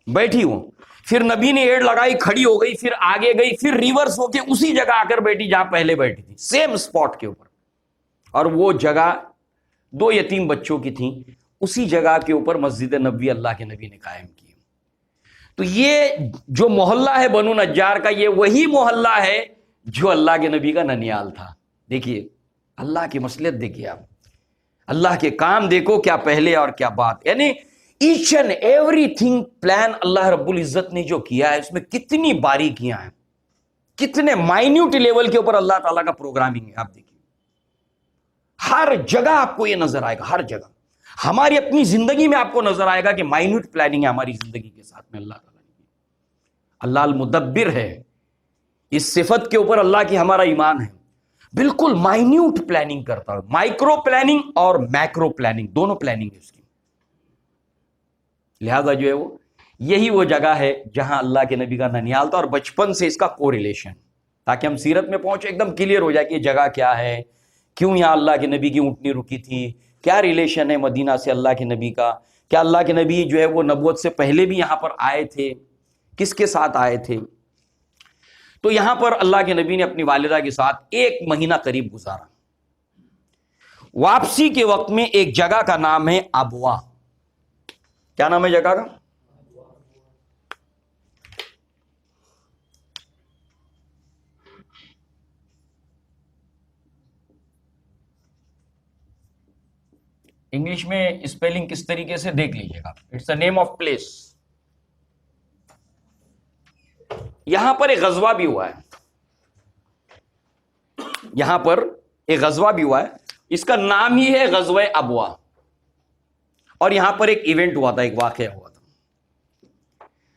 بیٹھی ہوں, پھر نبی نے ایڑ لگائی, کھڑی ہو گئی, پھر آگے گئی, پھر ریورس ہو کے اسی جگہ آ کر بیٹھی جہاں پہلے بیٹھی تھی, سیم اسپاٹ کے اوپر. اور وہ جگہ 2 یتیم بچوں کی تھیں, اسی جگہ کے اوپر مسجد نبوی اللہ کے نبی نے قائم کی. تو یہ جو محلہ ہے بنو نجار کا, یہ وہی محلہ ہے جو اللہ کے نبی کا ننیال تھا. دیکھیے اللہ کی مصلحت, دیکھیے آپ اللہ کے کام دیکھو, کیا پہلے اور کیا بات, یعنی each and everything plan اللہ رب العزت نے جو کیا ہے اس میں کتنی باریکیاں ہیں, کتنے مائنیوٹ لیول کے اوپر اللہ تعالیٰ کا پروگرامنگ ہے. آپ دیکھیے ہر جگہ آپ کو یہ نظر آئے گا, ہر جگہ. ہماری اپنی زندگی میں آپ کو نظر آئے گا کہ مائنیوٹ پلاننگ ہے ہماری زندگی کے ساتھ میں اللہ تعالیٰ نے. اللہ المدبر ہے, اس صفت کے اوپر اللہ کی ہمارا ایمان ہے, بالکل مائنیوٹ پلاننگ کرتا ہے, مائکرو پلاننگ اور میکرو پلاننگ دونوں پلاننگ ہے اس کی. لہذا جو ہے وہ یہی وہ جگہ ہے جہاں اللہ کے نبی کا ننیال تھا, اور بچپن سے اس کا کو ریلیشن, تاکہ ہم سیرت میں پہنچے ایک دم کلیئر ہو جائے کہ یہ جگہ کیا ہے, کیوں یہاں اللہ کے نبی کی اونٹنی رکی تھی, کیا ریلیشن ہے مدینہ سے اللہ کے نبی کا, کیا اللہ کے نبی جو ہے وہ نبوت سے پہلے بھی یہاں پر آئے تھے, کس کے ساتھ آئے تھے. تو یہاں پر اللہ کے نبی نے اپنی والدہ کے ساتھ 1 مہینہ قریب گزارا. واپسی کے وقت میں ایک جگہ کا نام ہے ابوا. کیا نام ہے جگہ کا؟ انگلش میں اسپیلنگ کس طریقے سے دیکھ لیجیے گا. It's a name of place. یہاں پر ایک غزوہ بھی ہوا ہے. یہاں پر ایک غزوہ بھی ہوا ہے. اس کا نام ہی ہے غزوہ ابوا. اور یہاں پر ایک ایونٹ ہوا تھا, ایک واقعہ ہوا تھا.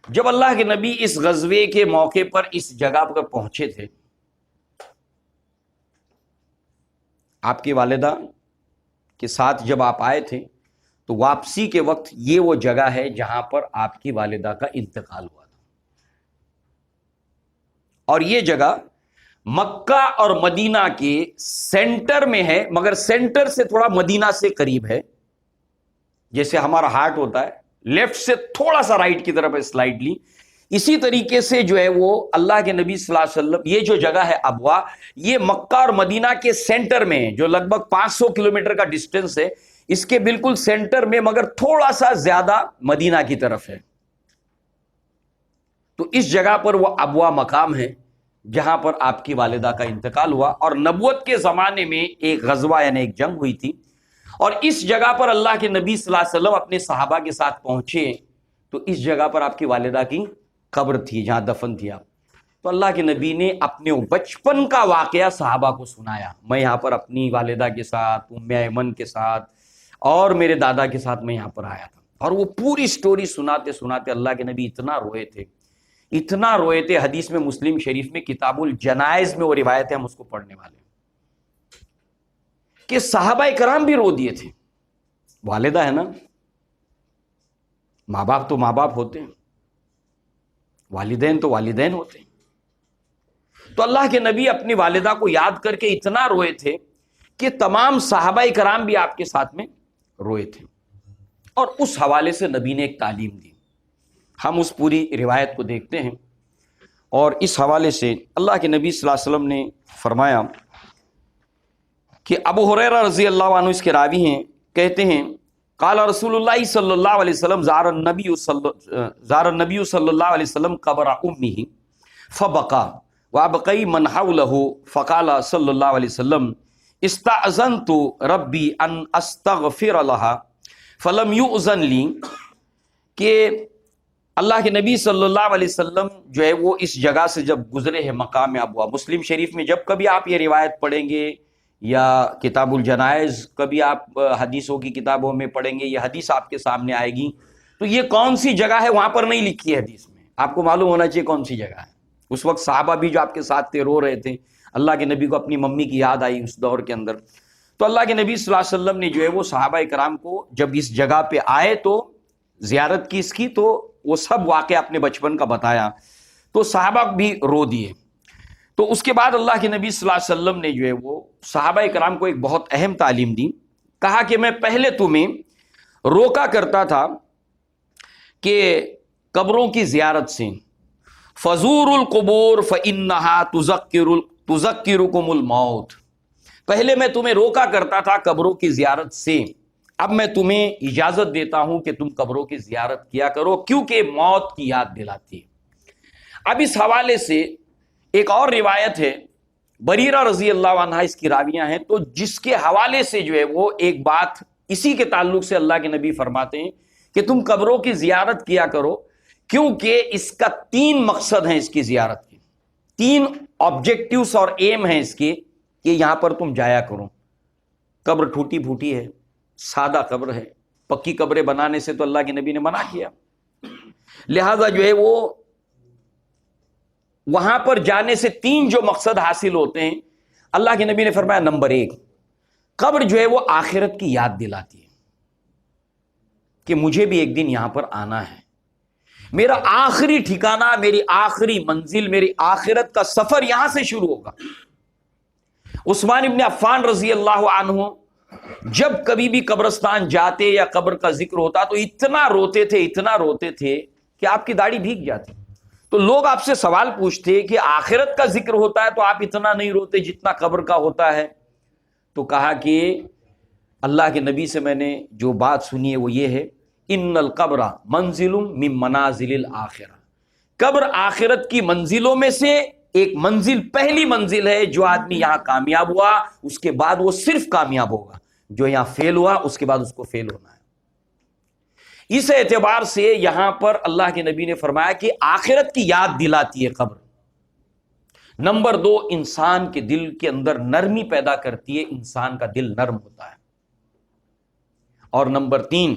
جب اللہ کے نبی اس غزوے کے موقع پر اس جگہ پر پہنچے تھے, آپ کی والدہ کے ساتھ جب آپ آئے تھے, تو واپسی کے وقت یہ وہ جگہ ہے جہاں پر آپ کی والدہ کا انتقال ہوا تھا. اور یہ جگہ مکہ اور مدینہ کے سینٹر میں ہے, مگر سینٹر سے تھوڑا مدینہ سے قریب ہے. جیسے ہمارا ہارٹ ہوتا ہے, لیفٹ سے تھوڑا سا رائٹ کی طرف ہے سلائڈلی, اسی طریقے سے جو ہے وہ اللہ کے نبی صلی اللہ علیہ وسلم, یہ جو جگہ ہے ابوا, یہ مکہ اور مدینہ کے سینٹر میں ہے, جو لگ بھگ 500 کلومیٹر کا ڈسٹینس ہے. اس کے بالکل سینٹر میں, مگر تھوڑا سا زیادہ مدینہ کی طرف ہے. تو اس جگہ پر وہ ابوا مقام ہے جہاں پر آپ کی والدہ کا انتقال ہوا. اور نبوت کے زمانے میں ایک غزوہ یعنی ایک جنگ ہوئی تھی, اور اس جگہ پر اللہ کے نبی صلی اللہ علیہ وسلم اپنے صحابہ کے ساتھ پہنچے. تو اس جگہ پر آپ کی والدہ کی قبر تھی, جہاں دفن تھی آپ. تو اللہ کے نبی نے اپنے بچپن کا واقعہ صحابہ کو سنایا. میں یہاں پر اپنی والدہ کے ساتھ, ام ایمن کے ساتھ اور میرے دادا کے ساتھ میں یہاں پر آیا تھا. اور وہ پوری سٹوری سناتے سناتے اللہ کے نبی اتنا روئے تھے, اتنا روئے تھے. حدیث میں, مسلم شریف میں کتاب الجنائز میں وہ روایت ہے, ہم اس کو پڑھنے والے ہیں, کہ صحابہ کرام بھی رو دیے تھے. والدہ ہے نا, ماں باپ تو ماں باپ ہوتے ہیں, والدین تو والدین ہوتے ہیں. تو اللہ کے نبی اپنی والدہ کو یاد کر کے اتنا روئے تھے کہ تمام صحابہ کرام بھی آپ کے ساتھ میں روئے تھے. اور اس حوالے سے نبی نے ایک تعلیم دی. ہم اس پوری روایت کو دیکھتے ہیں, اور اس حوالے سے اللہ کے نبی صلی اللہ علیہ وسلم نے فرمایا کہ ابو ہریرہ رضی اللہ عنہ اس کے راوی ہیں, کہتے ہیں قال رسول اللہ صلی اللہ علیہ وسلم زار النبی صلی اللہ علیہ وسلم قبر امہ فبقى وابقی من حوله فقال صلی اللہ علیہ وسلم استأذنت ربی ان استغفر لها فلم یؤذن لی. کہ اللہ کے نبی صلی اللہ علیہ وسلم جو ہے وہ اس جگہ سے جب گزرے ہیں مقام ابوا. مسلم شریف میں جب کبھی آپ یہ روایت پڑھیں گے یا کتاب الجنائز کبھی آپ حدیثوں کی کتابوں میں پڑھیں گے, یہ حدیث آپ کے سامنے آئے گی, تو یہ کون سی جگہ ہے وہاں پر نہیں لکھی ہے حدیث میں. آپ کو معلوم ہونا چاہیے کون سی جگہ ہے. اس وقت صحابہ بھی جو آپ کے ساتھ تھے رو رہے تھے. اللہ کے نبی کو اپنی ممی کی یاد آئی اس دور کے اندر. تو اللہ کے نبی صلی اللہ علیہ وسلم نے جو ہے وہ صحابہ کرام کو جب اس جگہ پہ آئے تو زیارت کی اس کی, تو وہ سب واقعہ اپنے بچپن کا بتایا, تو صحابہ بھی رو دیے. تو اس کے بعد اللہ کے نبی صلی اللہ علیہ وسلم نے جو ہے وہ صحابہ کرام کو ایک بہت اہم تعلیم دی. کہا کہ میں پہلے تمہیں روکا کرتا تھا کہ قبروں کی زیارت سے, فزور القبور فإنها تذکرکم الموت. پہلے میں تمہیں روکا کرتا تھا قبروں کی زیارت سے, اب میں تمہیں اجازت دیتا ہوں کہ تم قبروں کی زیارت کیا کرو, کیونکہ موت کی یاد دلاتی ہے. اب اس حوالے سے ایک اور روایت ہے, بریرہ رضی اللہ عنہ اس کی راویاں ہیں, تو جس کے حوالے سے جو ہے وہ ایک بات اسی کے تعلق سے اللہ کے نبی فرماتے ہیں کہ تم قبروں کی زیارت کیا کرو, کیونکہ اس کا 3 مقصد ہیں. اس کی زیارت کے 3 آبجیکٹیوز اور ایم ہیں اس کے, کہ یہاں پر تم جایا کرو. قبر ٹوٹی پھوٹی ہے, سادہ قبر ہے, پکی قبریں بنانے سے تو اللہ کے نبی نے منع کیا, لہذا جو ہے وہ وہاں پر جانے سے 3 جو مقصد حاصل ہوتے ہیں. اللہ کے نبی نے فرمایا نمبر 1, قبر جو ہے وہ آخرت کی یاد دلاتی ہے کہ مجھے بھی ایک دن یہاں پر آنا ہے, میرا آخری ٹھکانہ, میری آخری منزل, میری آخرت کا سفر یہاں سے شروع ہوگا. عثمان ابن عفان رضی اللہ عنہ جب کبھی بھی قبرستان جاتے یا قبر کا ذکر ہوتا تو اتنا روتے تھے کہ آپ کی داڑھی بھیگ جاتی. تو لوگ آپ سے سوال پوچھتے کہ آخرت کا ذکر ہوتا ہے تو آپ اتنا نہیں روتے جتنا قبر کا ہوتا ہے. تو کہا کہ اللہ کے نبی سے میں نے جو بات سنی ہے وہ یہ ہے، ان القبر منزل من منازل الآخرہ، قبر آخرت کی منزلوں میں سے ایک منزل، پہلی منزل ہے۔ جو آدمی یہاں کامیاب ہوا اس کے بعد وہ صرف کامیاب ہوگا، جو یہاں فیل ہوا اس کے بعد اس کو فیل ہونا ہے۔ اس اعتبار سے یہاں پر اللہ کے نبی نے فرمایا کہ آخرت کی یاد دلاتی ہے قبر۔ نمبر 2، انسان کے دل کے اندر نرمی پیدا کرتی ہے، انسان کا دل نرم ہوتا ہے۔ اور نمبر 3،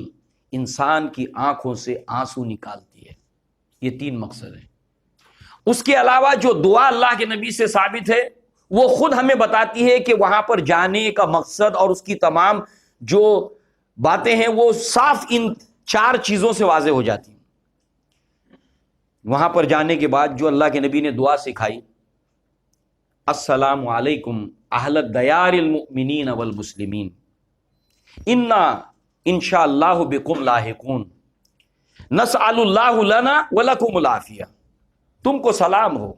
انسان کی آنکھوں سے آنسو نکالتی ہے۔ یہ 3 مقصد ہیں۔ اس کے علاوہ جو دعا اللہ کے نبی سے ثابت ہے وہ خود ہمیں بتاتی ہے کہ وہاں پر جانے کا مقصد اور اس کی تمام جو باتیں ہیں وہ صاف ان 4 چیزوں سے واضح ہو جاتی ہیں۔ وہاں پر جانے کے بعد جو اللہ کے نبی نے دعا سکھائی، السلام علیکم اہل الدیار المؤمنین والمسلمین انا انشاء اللہ بکم لاحقون نسأل اللہ لنا ولکم العافیہ۔ تم کو سلام ہو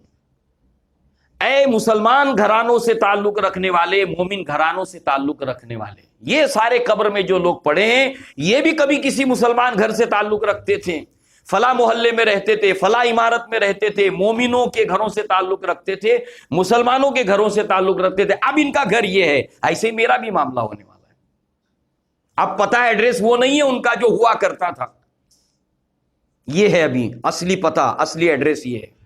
اے مسلمان گھرانوں سے تعلق رکھنے والے، مومن گھرانوں سے تعلق رکھنے والے۔ یہ سارے قبر میں جو لوگ پڑے ہیں یہ بھی کبھی کسی مسلمان گھر سے تعلق رکھتے تھے، فلاں محلے میں رہتے تھے، فلاں عمارت میں رہتے تھے، مومنوں کے گھروں سے تعلق رکھتے تھے، مسلمانوں کے گھروں سے تعلق رکھتے تھے۔ اب ان کا گھر یہ ہے، ایسے ہی میرا بھی معاملہ ہونے والا ہے۔ اب پتہ ایڈریس وہ نہیں ہے ان کا جو ہوا کرتا تھا، یہ ہے ابھی اصلی پتہ، اصلی ایڈریس یہ ہے۔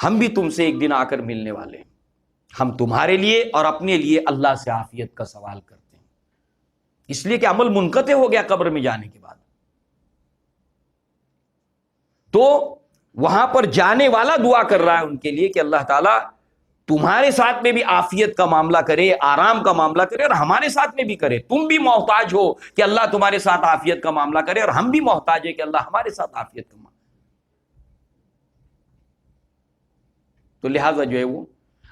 ہم بھی تم سے ایک دن آ کر ملنے والے ہیں، ہم تمہارے لیے اور اپنے لیے اللہ سے عافیت کا سوال کرتے ہیں، اس لیے کہ عمل منقطع ہو گیا قبر میں جانے کے بعد۔ تو وہاں پر جانے والا دعا کر رہا ہے ان کے لیے کہ اللہ تعالیٰ تمہارے ساتھ میں بھی عافیت کا معاملہ کرے، آرام کا معاملہ کرے، اور ہمارے ساتھ میں بھی کرے۔ تم بھی محتاج ہو کہ اللہ تمہارے ساتھ عافیت کا معاملہ کرے، اور ہم بھی محتاج ہیں کہ اللہ ہمارے ساتھ عافیت کا معاملہ۔ تو لہٰذا جو ہے وہ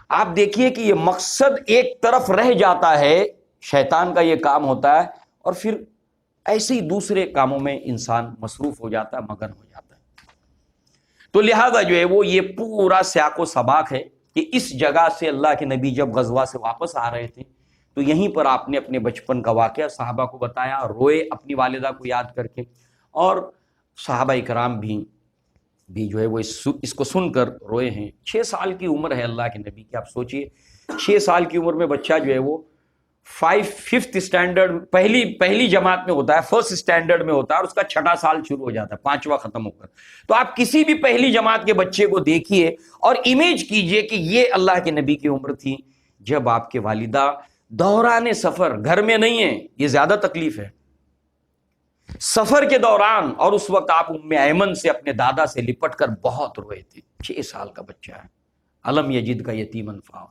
آپ دیکھیے کہ یہ مقصد ایک طرف رہ جاتا ہے، شیطان کا یہ کام ہوتا ہے، اور پھر ایسے ہی دوسرے کاموں میں انسان مصروف ہو جاتا ہے، مگن ہو جاتا ہے۔ تو لہٰذا جو ہے وہ یہ پورا سیاق و سباق ہے کہ اس جگہ سے اللہ کے نبی جب غزوہ سے واپس آ رہے تھے تو یہیں پر آپ نے اپنے بچپن کا واقعہ صحابہ کو بتایا، روئے اپنی والدہ کو یاد کر کے، اور صحابہ کرام بھی جو ہے وہ اس کو سن کر روئے ہیں۔ 6 سال کی عمر ہے اللہ کے نبی کی، آپ سوچئے 6 سال کی عمر میں بچہ جو ہے وہ 5th اسٹینڈرڈ پہلی جماعت میں ہوتا ہے، 1st اسٹینڈرڈ میں ہوتا ہے، اور اس کا 6واں سال شروع ہو جاتا ہے، 5واں ختم ہو کر۔ تو آپ کسی بھی پہلی جماعت کے بچے کو دیکھیے اور امیج کیجئے کہ یہ اللہ کے نبی کی عمر تھی جب آپ کے والدہ دوران سفر، گھر میں نہیں ہے، یہ زیادہ تکلیف ہے، سفر کے دوران، اور اس وقت آپ ام ایمن سے اپنے دادا سے لپٹ کر بہت روئے تھے۔ 6 سال کا بچہ ہے، علم یجد کا یتیمن فآویٰ۔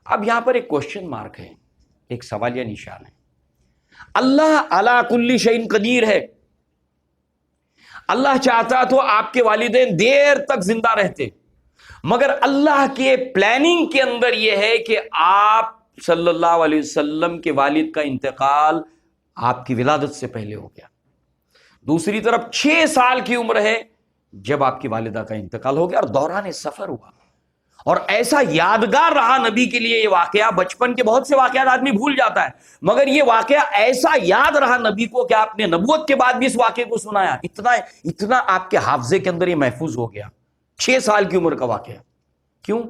اب یہاں پر ایک کوشچن مارک ہے، ایک سوالیہ نشان ہے۔ اللہ علی کل شیء قدیر ہے، اللہ چاہتا تو آپ کے والدین دیر تک زندہ رہتے، مگر اللہ کے پلاننگ کے اندر یہ ہے کہ آپ صلی اللہ علیہ وسلم کے والد کا انتقال آپ کی ولادت سے پہلے ہو گیا۔ دوسری طرف 6 سال کی عمر ہے جب آپ کی والدہ کا انتقال ہو گیا، اور دوران سفر ہوا، اور ایسا یادگار رہا نبی کے لیے یہ واقعہ۔ بچپن کے بہت سے واقعات آدمی بھول جاتا ہے، مگر یہ واقعہ ایسا یاد رہا نبی کو کہ آپ نے نبوت کے بعد بھی اس واقعے کو سنایا، اتنا آپ کے حافظے کے اندر یہ محفوظ ہو گیا۔ 6 سال کی عمر کا واقعہ۔ کیوں؟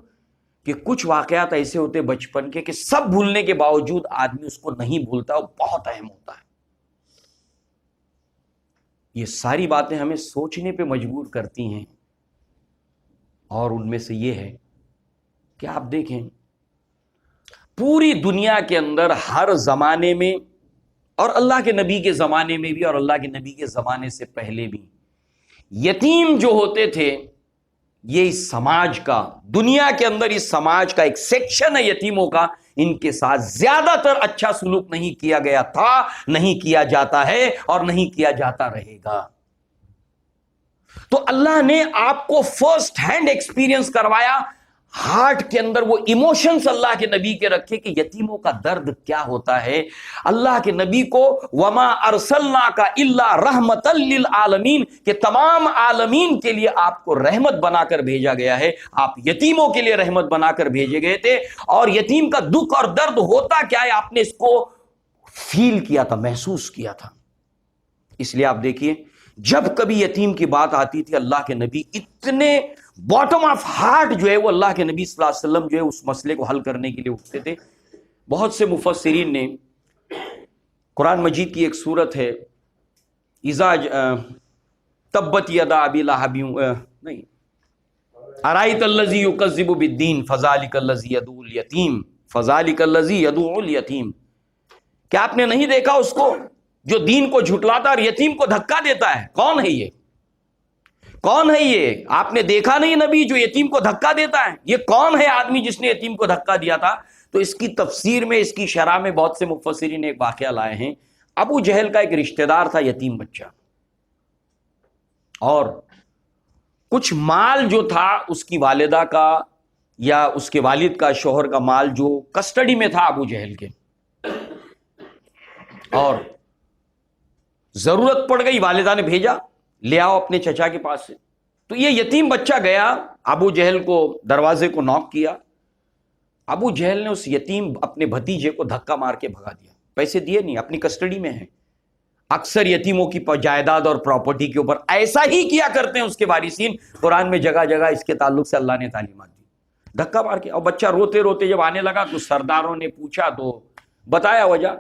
کہ کچھ واقعات ایسے ہوتے بچپن کے کہ سب بھولنے کے باوجود آدمی اس کو نہیں بھولتا، وہ بہت اہم ہوتا ہے۔ یہ ساری باتیں ہمیں سوچنے پہ مجبور کرتی ہیں، اور ان میں سے یہ ہے کہ آپ دیکھیں پوری دنیا کے اندر ہر زمانے میں، اور اللہ کے نبی کے زمانے میں بھی، اور اللہ کے نبی کے زمانے سے پہلے بھی، یتیم جو ہوتے تھے یہ اس سماج کا، دنیا کے اندر اس سماج کا ایک سیکشن ہے یتیموں کا، ان کے ساتھ زیادہ تر اچھا سلوک نہیں کیا گیا تھا، نہیں کیا جاتا ہے، اور نہیں کیا جاتا رہے گا۔ تو اللہ نے آپ کو فرسٹ ہینڈ ایکسپیرینس کروایا، ہارٹ کے اندر وہ ایموشنز اللہ کے نبی کے رکھے کہ یتیموں کا درد کیا ہوتا ہے۔ اللہ کے نبی کو وما ارسلناک الا رحمتا للعالمین، کہ تمام عالمین کے لیے آپ کو رحمت بنا کر بھیجا گیا ہے، آپ یتیموں کے لیے رحمت بنا کر بھیجے گئے تھے۔ اور یتیم کا دکھ اور درد ہوتا کیا ہے، آپ نے اس کو فیل کیا تھا، محسوس کیا تھا. اس لیے آپ دیکھیے جب کبھی یتیم کی بات آتی تھی اللہ کے نبی اتنے باٹم آف ہارٹ جو ہے وہ اللہ کے نبی صلی اللہ علیہ وسلم جو ہے اس مسئلے کو حل کرنے کے لیے اٹھتے تھے. بہت سے مفسرین نے قرآن مجید کی ایک سورت ہے اذا تبت یدا ابی لہب نہیں ارایت الذی یکذب بالدین فذلک الذی یدعو الیتیم فذلک الذی یدعو الیتیم، کیا آپ نے نہیں دیکھا اس کو جو دین کو جھٹلاتا اور یتیم کو دھکا دیتا ہے؟ کون ہے یہ؟ کون ہے یہ؟ آپ نے دیکھا نہیں نبی جو یتیم کو دھکا دیتا ہے؟ یہ کون ہے آدمی جس نے یتیم کو دھکا دیا تھا؟ تو اس کی تفسیر میں، اس کی شرح میں بہت سے مفسرین نے ایک واقعہ لائے ہیں. ابو جہل کا ایک رشتہ دار تھا یتیم بچہ، اور کچھ مال جو تھا اس کی والدہ کا یا اس کے والد کا، شوہر کا مال جو کسٹڈی میں تھا ابو جہل کے، اور ضرورت پڑ گئی، والدہ نے بھیجا لے آؤ اپنے چچا کے پاس سے. تو یہ یتیم بچہ گیا، ابو جہل کو دروازے کو ناک کیا. ابو جہل نے اس یتیم اپنے بھتیجے کو دھکا مار کے بھگا دیا، پیسے دیے نہیں، اپنی کسٹڈی میں ہے. اکثر یتیموں کی جائیداد اور پراپرٹی کے اوپر ایسا ہی کیا کرتے ہیں اس کے وارثین. قرآن میں جگہ جگہ اس کے تعلق سے اللہ نے تعلیمات دی. دھکا مار کے، اور بچہ روتے روتے جب آنے لگا تو سرداروں نے پوچھا تو بتایا وجہ،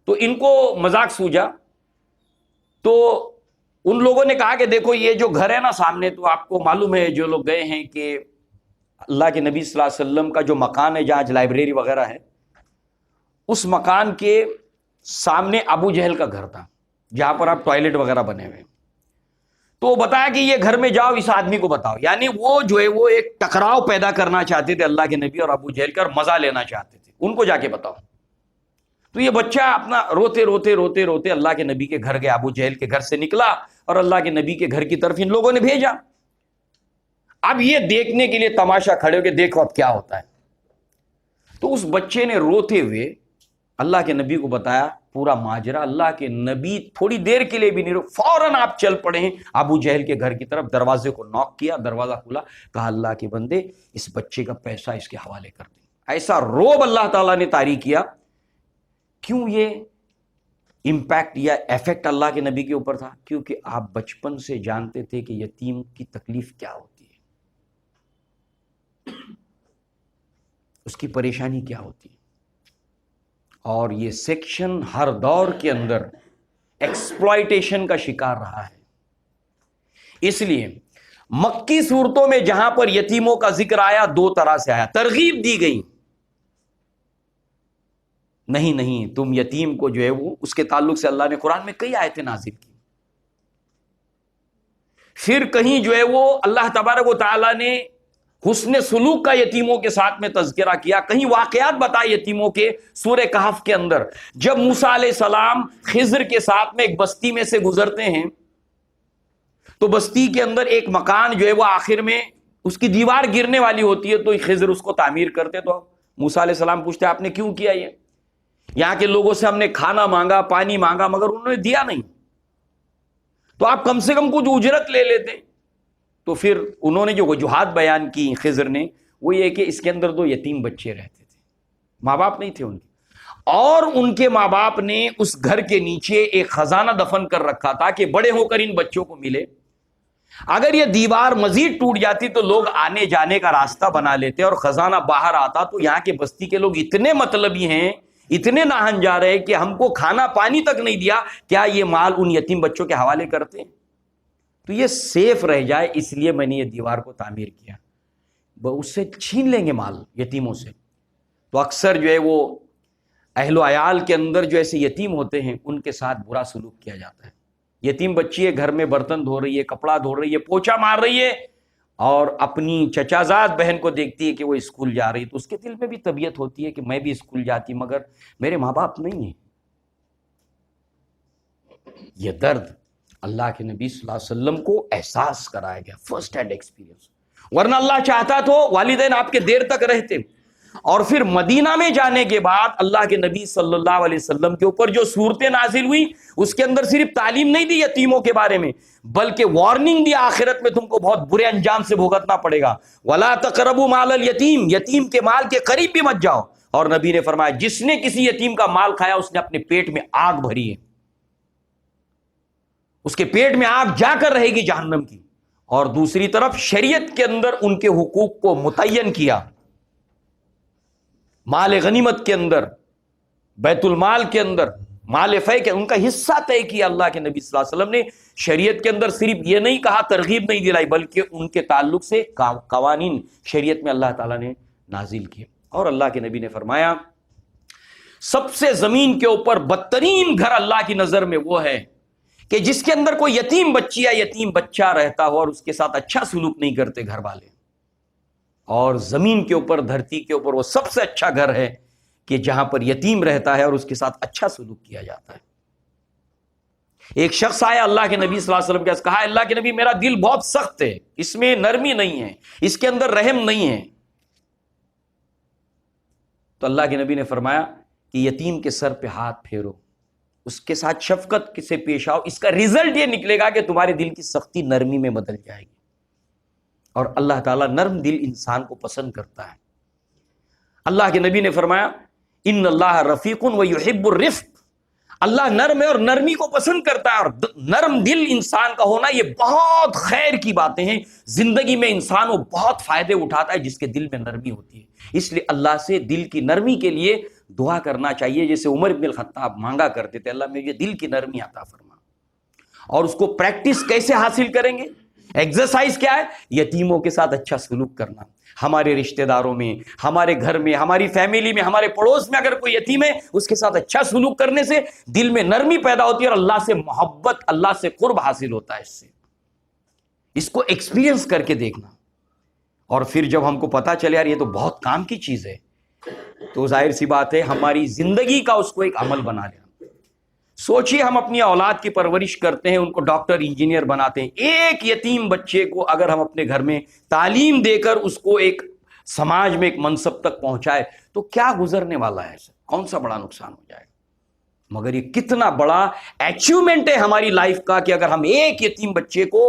تو ان کو مذاق سوجا. تو ان لوگوں نے کہا کہ دیکھو یہ جو گھر ہے نا سامنے، تو آپ کو معلوم ہے جو لوگ گئے ہیں کہ اللہ کے نبی صلی اللہ علیہ وسلم کا جو مکان ہے جہاں لائبریری وغیرہ ہے، اس مکان کے سامنے ابو جہل کا گھر تھا جہاں پر آپ ٹوائلٹ وغیرہ بنے ہوئے. تو بتایا کہ یہ گھر میں جاؤ، اس آدمی کو بتاؤ. یعنی وہ جو ہے وہ ایک ٹکراؤ پیدا کرنا چاہتے تھے اللہ کے نبی اور ابو جہل کا، اور مزہ لینا چاہتے تھے. ان کو جا کے بتاؤ. تو یہ بچہ اپنا روتے روتے روتے روتے اللہ کے نبی کے گھر گیا، ابو جہل کے گھر سے نکلا اور اللہ کے نبی کے گھر کی طرف ان لوگوں نے بھیجا. اب یہ دیکھنے کے لیے تماشا کھڑے ہو کہ دیکھو اب کیا ہوتا ہے. تو اس بچے نے روتے ہوئے اللہ کے نبی کو بتایا پورا ماجرا. اللہ کے نبی تھوڑی دیر کے لیے بھی نہیں رکے، فوراً آپ چل پڑے ہیں ابو جہل کے گھر کی طرف. دروازے کو ناک کیا، دروازہ کھلا، کہا اللہ کے بندے اس بچے کا پیسہ اس کے حوالے کر دیں. ایسا روب اللہ تعالیٰ نے طاری کیا. کیوں یہ امپیکٹ یا ایفیکٹ اللہ کے نبی کے اوپر تھا؟ کیونکہ آپ بچپن سے جانتے تھے کہ یتیم کی تکلیف کیا ہوتی ہے، اس کی پریشانی کیا ہوتی ہے. اور یہ سیکشن ہر دور کے اندر ایکسپلائٹیشن کا شکار رہا ہے. اس لیے مکی صورتوں میں جہاں پر یتیموں کا ذکر آیا دو طرح سے آیا. ترغیب دی گئی، نہیں تم یتیم کو جو ہے وہ، اس کے تعلق سے اللہ نے قرآن میں کئی آیتیں نازل کی. پھر کہیں جو ہے وہ اللہ تبارک و تعالیٰ نے حسن سلوک کا یتیموں کے ساتھ میں تذکرہ کیا. کہیں واقعات بتائے یتیموں کے سورہ کہف کے اندر. جب موسیٰ علیہ السلام خضر کے ساتھ میں ایک بستی میں سے گزرتے ہیں تو بستی کے اندر ایک مکان جو ہے وہ آخر میں اس کی دیوار گرنے والی ہوتی ہے، تو خضر اس کو تعمیر کرتے. تو موسیٰ علیہ السلام پوچھتے آپ نے کیوں کیا یہ؟ یہاں کے لوگوں سے ہم نے کھانا مانگا، پانی مانگا، مگر انہوں نے دیا نہیں، تو آپ کم سے کم کچھ اجرت لے لیتے. تو پھر انہوں نے جو وجوہات بیان کی خضر نے، وہ یہ کہ اس کے اندر دو یتیم بچے رہتے تھے، ماں باپ نہیں تھے ان کے، اور ان کے ماں باپ نے اس گھر کے نیچے ایک خزانہ دفن کر رکھا تھا کہ بڑے ہو کر ان بچوں کو ملے. اگر یہ دیوار مزید ٹوٹ جاتی تو لوگ آنے جانے کا راستہ بنا لیتے اور خزانہ باہر آتا. تو یہاں کے بستی کے لوگ اتنے مطلبی ہیں، اتنے ناہن جا رہے کہ ہم کو کھانا پانی تک نہیں دیا، کیا یہ مال ان یتیم بچوں کے حوالے کرتے؟ تو یہ سیف رہ جائے اس لیے میں نے یہ دیوار کو تعمیر کیا. اس سے چھین لیں گے مال یتیموں سے. تو اکثر جو ہے وہ اہل و عیال کے اندر جو ایسے یتیم ہوتے ہیں ان کے ساتھ برا سلوک کیا جاتا ہے. یتیم بچی ہے، گھر میں برتن دھو رہی ہے، کپڑا دھو رہی ہے، پوچھا مار رہی ہے، اور اپنی چچازاد بہن کو دیکھتی ہے کہ وہ اسکول جا رہی ہے، تو اس کے دل میں بھی طبیعت ہوتی ہے کہ میں بھی اسکول جاتی مگر میرے ماں باپ نہیں ہیں. یہ درد اللہ کے نبی صلی اللہ علیہ وسلم کو احساس کرایا گیا، فرسٹ ہینڈ ایکسپیرینس. ورنہ اللہ چاہتا تو والدین آپ کے دیر تک رہتے. اور پھر مدینہ میں جانے کے بعد اللہ کے نبی صلی اللہ علیہ وسلم کے اوپر جو صورتیں نازل ہوئی، اس کے اندر صرف تعلیم نہیں دی یتیموں کے بارے میں، بلکہ وارننگ دی آخرت میں تم کو بہت برے انجام سے بھگتنا پڑے گا. وَلَا تَقْرَبُوا مَالَ الْيَتِيمِ، یتیم کے مال کے قریب بھی مت جاؤ. اور نبی نے فرمایا جس نے کسی یتیم کا مال کھایا اس نے اپنے پیٹ میں آگ بھری ہے، اس کے پیٹ میں آگ جا کر رہے گی جہنم کی۔ اور دوسری طرف شریعت کے اندر ان کے حقوق کو متعین کیا، مال غنیمت کے اندر، بیت المال کے اندر، مال فے کے ان کا حصہ طے کیا اللہ کے نبی صلی اللہ علیہ وسلم نے۔ شریعت کے اندر صرف یہ نہیں کہا، ترغیب نہیں دلائی، بلکہ ان کے تعلق سے قوانین شریعت میں اللہ تعالیٰ نے نازل کیے۔ اور اللہ کے نبی نے فرمایا سب سے زمین کے اوپر بدترین گھر اللہ کی نظر میں وہ ہے کہ جس کے اندر کوئی یتیم بچی یا یتیم بچہ رہتا ہو اور اس کے ساتھ اچھا سلوک نہیں کرتے گھر والے۔ اور زمین کے اوپر، دھرتی کے اوپر وہ سب سے اچھا گھر ہے کہ جہاں پر یتیم رہتا ہے اور اس کے ساتھ اچھا سلوک کیا جاتا ہے۔ ایک شخص آیا اللہ کے نبی صلی اللہ علیہ وسلم کے پاس، کہا اللہ کے نبی میرا دل بہت سخت ہے، اس میں نرمی نہیں ہے، اس کے اندر رحم نہیں ہے۔ تو اللہ کے نبی نے فرمایا کہ یتیم کے سر پہ ہاتھ پھیرو، اس کے ساتھ شفقت سے پیش آؤ، اس کا رزلٹ یہ نکلے گا کہ تمہارے دل کی سختی نرمی میں بدل جائے گی۔ اور اللہ تعالیٰ نرم دل انسان کو پسند کرتا ہے۔ اللہ کے نبی نے فرمایا ان اللہ رفیق ویحب الرفق، اللہ نرم ہے اور نرمی کو پسند کرتا ہے۔ اور نرم دل انسان کا ہونا یہ بہت خیر کی باتیں ہیں، زندگی میں انسان وہ بہت فائدے اٹھاتا ہے جس کے دل میں نرمی ہوتی ہے۔ اس لیے اللہ سے دل کی نرمی کے لیے دعا کرنا چاہیے، جیسے عمر بن الخطاب مانگا کرتے تھے اللہ مجھے دل کی نرمی عطا فرما۔ اور اس کو پریکٹس کیسے حاصل کریں گے؟ ایکسرسائز کیا ہے؟ یتیموں کے ساتھ اچھا سلوک کرنا۔ ہمارے رشتہ داروں میں، ہمارے گھر میں، ہماری فیملی میں، ہمارے پڑوس میں اگر کوئی یتیم ہے اس کے ساتھ اچھا سلوک کرنے سے دل میں نرمی پیدا ہوتی ہے اور اللہ سے محبت، اللہ سے قرب حاصل ہوتا ہے۔ اس سے اس کو ایکسپیرینس کر کے دیکھنا، اور پھر جب ہم کو پتا چلے یار یہ تو بہت کام کی چیز ہے، تو ظاہر سی بات ہے ہماری زندگی کا اس کو ایک عمل بنا لینا۔ سوچئے ہم اپنی اولاد کی پرورش کرتے ہیں، ان کو ڈاکٹر انجینئر بناتے ہیں، ایک یتیم بچے کو اگر ہم اپنے گھر میں تعلیم دے کر اس کو ایک سماج میں ایک منصب تک پہنچائے تو کیا گزرنے والا ہے؟ کون سا بڑا نقصان ہو جائے گا؟ مگر یہ کتنا بڑا اچیومنٹ ہے ہماری لائف کا کہ اگر ہم ایک یتیم بچے کو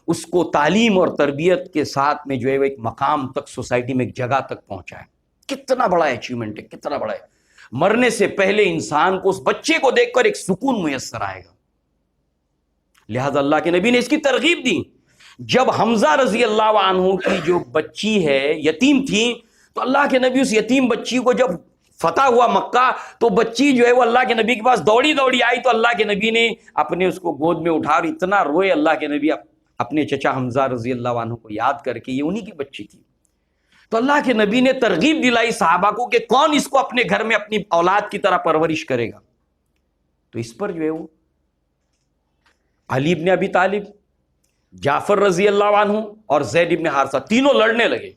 اس کو تعلیم اور تربیت کے ساتھ میں جو ہے ایک مقام تک، سوسائٹی میں ایک جگہ تک پہنچائے، کتنا بڑا اچیومنٹ ہے، کتنا بڑا ہے۔ مرنے سے پہلے انسان کو اس بچے کو دیکھ کر ایک سکون میسر آئے گا۔ لہذا اللہ کے نبی نے اس کی ترغیب دی۔ جب حمزہ رضی اللہ عنہ کی جو بچی ہے یتیم تھی تو اللہ کے نبی اس یتیم بچی کو جب فتح ہوا مکہ تو بچی جو ہے وہ اللہ کے نبی کے پاس دوڑی دوڑی آئی تو اللہ کے نبی نے اپنے اس کو گود میں اٹھا اور اتنا روئے اللہ کے نبی اپنے چچا حمزہ رضی اللہ عنہ کو یاد کر کے، یہ انہی کی بچی تھی۔ تو اللہ کے نبی نے ترغیب دلائی صحابہ کو کہ کون اس کو اپنے گھر میں اپنی اولاد کی طرح پرورش کرے گا؟ تو اس پر جو ہے وہ علی بن ابی طالب، جعفر رضی اللہ عنہ اور زید بن حارثہ تینوں لڑنے لگے،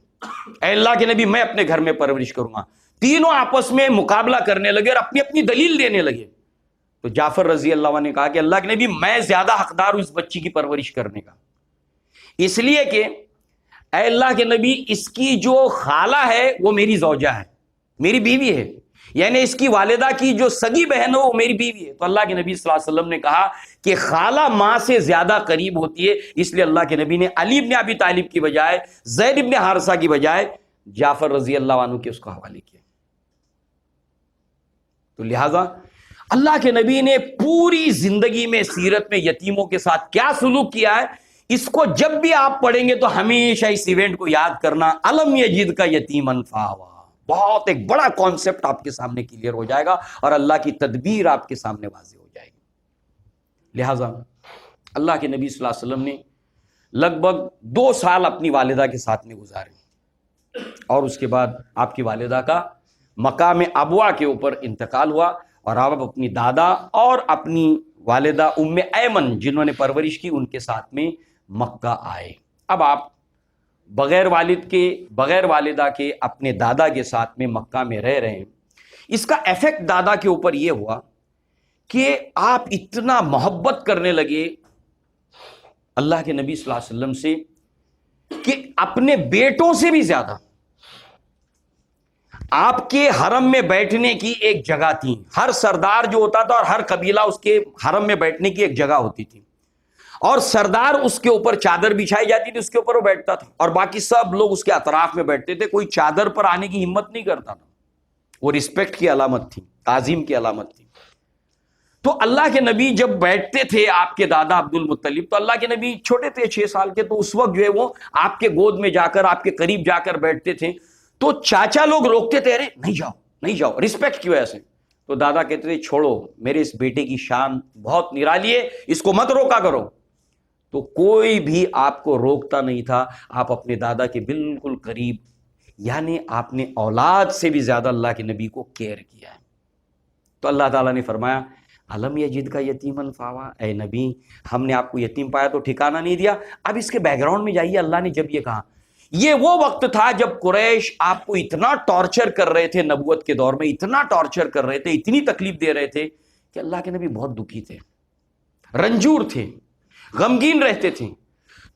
اے اللہ کے نبی میں اپنے گھر میں پرورش کروں گا۔ تینوں آپس میں مقابلہ کرنے لگے اور اپنی اپنی دلیل دینے لگے۔ تو جعفر رضی اللہ عنہ نے کہا کہ اللہ کے نبی میں زیادہ حقدار ہوں اس بچی کی پرورش کرنے کا، اس لیے کہ اے اللہ کے نبی اس کی جو خالہ ہے وہ میری زوجہ ہے، میری بیوی ہے، یعنی اس کی والدہ کی جو سگی بہن ہو وہ میری بیوی ہے۔ تو اللہ کے نبی صلی اللہ علیہ وسلم نے کہا کہ خالہ ماں سے زیادہ قریب ہوتی ہے، اس لیے اللہ کے نبی نے علی بن ابی طالب کی بجائے، زید بن حارثہ کی بجائے جعفر رضی اللہ عنہ کے اس کو حوالے کیا۔ تو لہذا اللہ کے نبی نے پوری زندگی میں سیرت میں یتیموں کے ساتھ کیا سلوک کیا ہے، اس کو جب بھی آپ پڑھیں گے تو ہمیشہ اس ایونٹ کو یاد کرنا، الم یجد کا یتیما فآویٰ، بہت ایک بڑا کانسیپٹ آپ کے سامنے کلیئر ہو جائے گا اور اللہ کی تدبیر آپ کے سامنے واضح ہو جائے گی۔ لہٰذا اللہ کے نبی صلی اللہ علیہ وسلم نے لگ بھگ 2 سال اپنی والدہ کے ساتھ میں گزارے، اور اس کے بعد آپ کی والدہ کا مقام ابوا کے اوپر انتقال ہوا اور آپ اپنی دادا اور اپنی والدہ ام ایمن جنہوں نے پرورش کی ان کے ساتھ میں مکہ آئے۔ اب آپ بغیر والد کے، بغیر والدہ کے اپنے دادا کے ساتھ میں مکہ میں رہ رہے ہیں۔ اس کا ایفیکٹ دادا کے اوپر یہ ہوا کہ آپ اتنا محبت کرنے لگے اللہ کے نبی صلی اللہ علیہ وسلم سے کہ اپنے بیٹوں سے بھی زیادہ آپ کے حرم میں بیٹھنے کی ایک جگہ تھی۔ ہر سردار جو ہوتا تھا اور ہر قبیلہ اس کے حرم میں بیٹھنے کی ایک جگہ ہوتی تھی، اور سردار اس کے اوپر چادر بچھائی جاتی تھی، اس کے اوپر وہ بیٹھتا تھا اور باقی سب لوگ اس کے اطراف میں بیٹھتے تھے، کوئی چادر پر آنے کی ہمت نہیں کرتا تھا۔ وہ رسپیکٹ کی علامت تھی، تعظیم کی علامت تھی۔ تو اللہ کے نبی جب بیٹھتے تھے آپ کے دادا عبد المطلب، تو اللہ کے نبی چھوٹے تھے 6 سال کے، تو اس وقت جو ہے وہ آپ کے گود میں جا کر آپ کے قریب جا کر بیٹھتے تھے، تو چاچا لوگ روکتے تھے، ارے نہیں جاؤ نہیں جاؤ، رسپیکٹ کی وجہ سے۔ تو دادا کہتے تھے چھوڑو، میرے اس بیٹے کی شان بہت نرالی ہے، اس کو مت روکا کرو۔ تو کوئی بھی آپ کو روکتا نہیں تھا، آپ اپنے دادا کے بالکل قریب، یعنی آپ نے اولاد سے بھی زیادہ اللہ کے نبی کو کیئر کیا ہے۔ تو اللہ تعالیٰ نے فرمایا علم یجد کا یتیمن فاوا، اے نبی ہم نے آپ کو یتیم پایا تو ٹھکانہ نہیں دیا۔ اب اس کے بیک گراؤنڈ میں جائیے، اللہ نے جب یہ کہا، یہ وہ وقت تھا جب قریش آپ کو اتنا ٹارچر کر رہے تھے، نبوت کے دور میں اتنا ٹارچر کر رہے تھے، اتنی تکلیف دے رہے تھے کہ اللہ کے نبی بہت دکھی تھے، رنجور تھے، غمگین رہتے تھے۔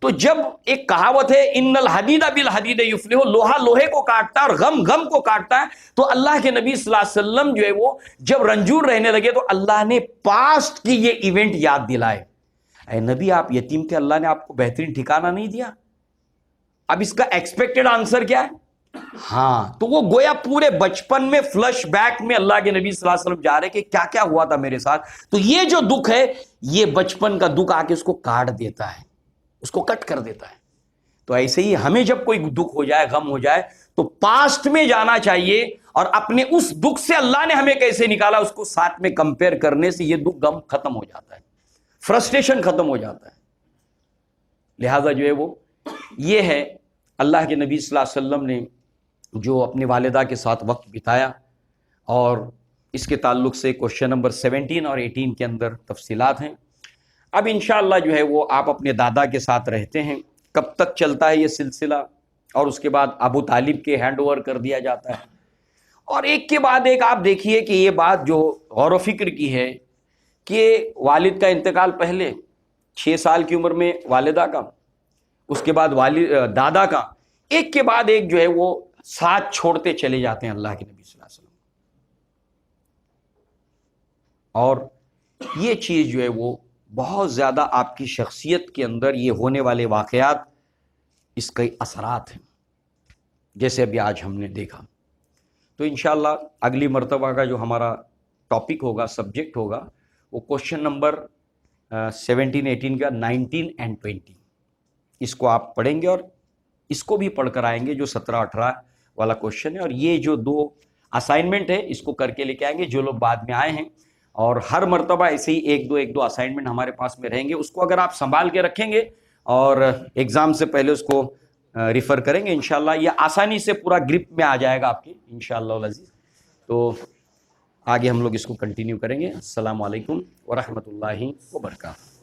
تو جب ایک کہاوت ہے ان الحدید بالحدید یفلح، لوہا لوہے کو کاٹتا ہے اور غم غم کو کاٹتا ہے، تو اللہ کے نبی صلی اللہ علیہ وسلم جو ہے وہ جب رنجور رہنے لگے تو اللہ نے پاسٹ کی یہ ایونٹ یاد دلائے، اے نبی آپ یتیم تھے، اللہ نے آپ کو بہترین ٹھکانہ نہیں دیا۔ اب اس کا ایکسپیکٹڈ آنسر کیا ہے؟ ہاں، تو وہ گویا پورے بچپن میں فلش بیک میں اللہ کے نبی صلی اللہ علیہ وسلم جا رہے کہ کیا کیا ہوا تھا میرے ساتھ۔ تو یہ جو دکھ ہے، یہ بچپن کا دکھ آ کے اس کو کاٹ دیتا ہے، اس کو کٹ کر دیتا ہے۔ تو ایسے ہی ہمیں جب کوئی دکھ ہو جائے، غم ہو جائے، تو پاسٹ میں جانا چاہیے اور اپنے اس دکھ سے اللہ نے ہمیں کیسے نکالا اس کو ساتھ میں کمپیئر کرنے سے یہ دکھ غم ختم ہو جاتا ہے، فرسٹریشن ختم ہو جاتا ہے۔ لہذا جو ہے وہ یہ ہے اللہ کے نبی صلی اللہ علیہ وسلم نے جو اپنی والدہ کے ساتھ وقت بتایا، اور اس کے تعلق سے کوشچن نمبر 17 اور 18 کے اندر تفصیلات ہیں۔ اب انشاءاللہ جو ہے وہ آپ اپنے دادا کے ساتھ رہتے ہیں، کب تک چلتا ہے یہ سلسلہ، اور اس کے بعد ابو طالب کے ہینڈ اوور کر دیا جاتا ہے۔ اور ایک کے بعد ایک آپ دیکھیے کہ یہ بات جو غور و فکر کی ہے کہ والد کا انتقال پہلے 6 سال کی عمر میں والدہ کا، اس کے بعد دادا کا، ایک کے بعد ایک جو ہے وہ ساتھ چھوڑتے چلے جاتے ہیں اللہ کے نبی صلی اللہ علیہ وسلم۔ اور یہ چیز جو ہے وہ بہت زیادہ آپ کی شخصیت کے اندر یہ ہونے والے واقعات، اس کے اثرات ہیں، جیسے ابھی آج ہم نے دیکھا۔ تو انشاءاللہ اگلی مرتبہ کا جو ہمارا ٹاپک ہوگا، سبجیکٹ ہوگا، وہ کوشچن نمبر 17 18 کا 19 and 20، اس کو آپ پڑھیں گے اور اس کو بھی پڑھ کر آئیں گے جو 17 18 والا کوشچن ہے، اور یہ جو 2 اسائنمنٹ ہے اس کو کر کے لے کے آئیں گے جو لوگ بعد میں آئے ہیں۔ اور ہر مرتبہ ایسے ہی ایک دو اسائنمنٹ ہمارے پاس میں رہیں گے، اس کو اگر آپ سنبھال کے رکھیں گے اور ایگزام سے پہلے اس کو ریفر کریں گے، انشاءاللہ یہ آسانی سے پورا گرپ میں آ جائے گا آپ کی انشاءاللہ العزیز۔ تو آگے ہم لوگ اس کو کنٹینیو کریں گے۔ السلام علیکم ورحمۃ اللہ وبرکاتہ۔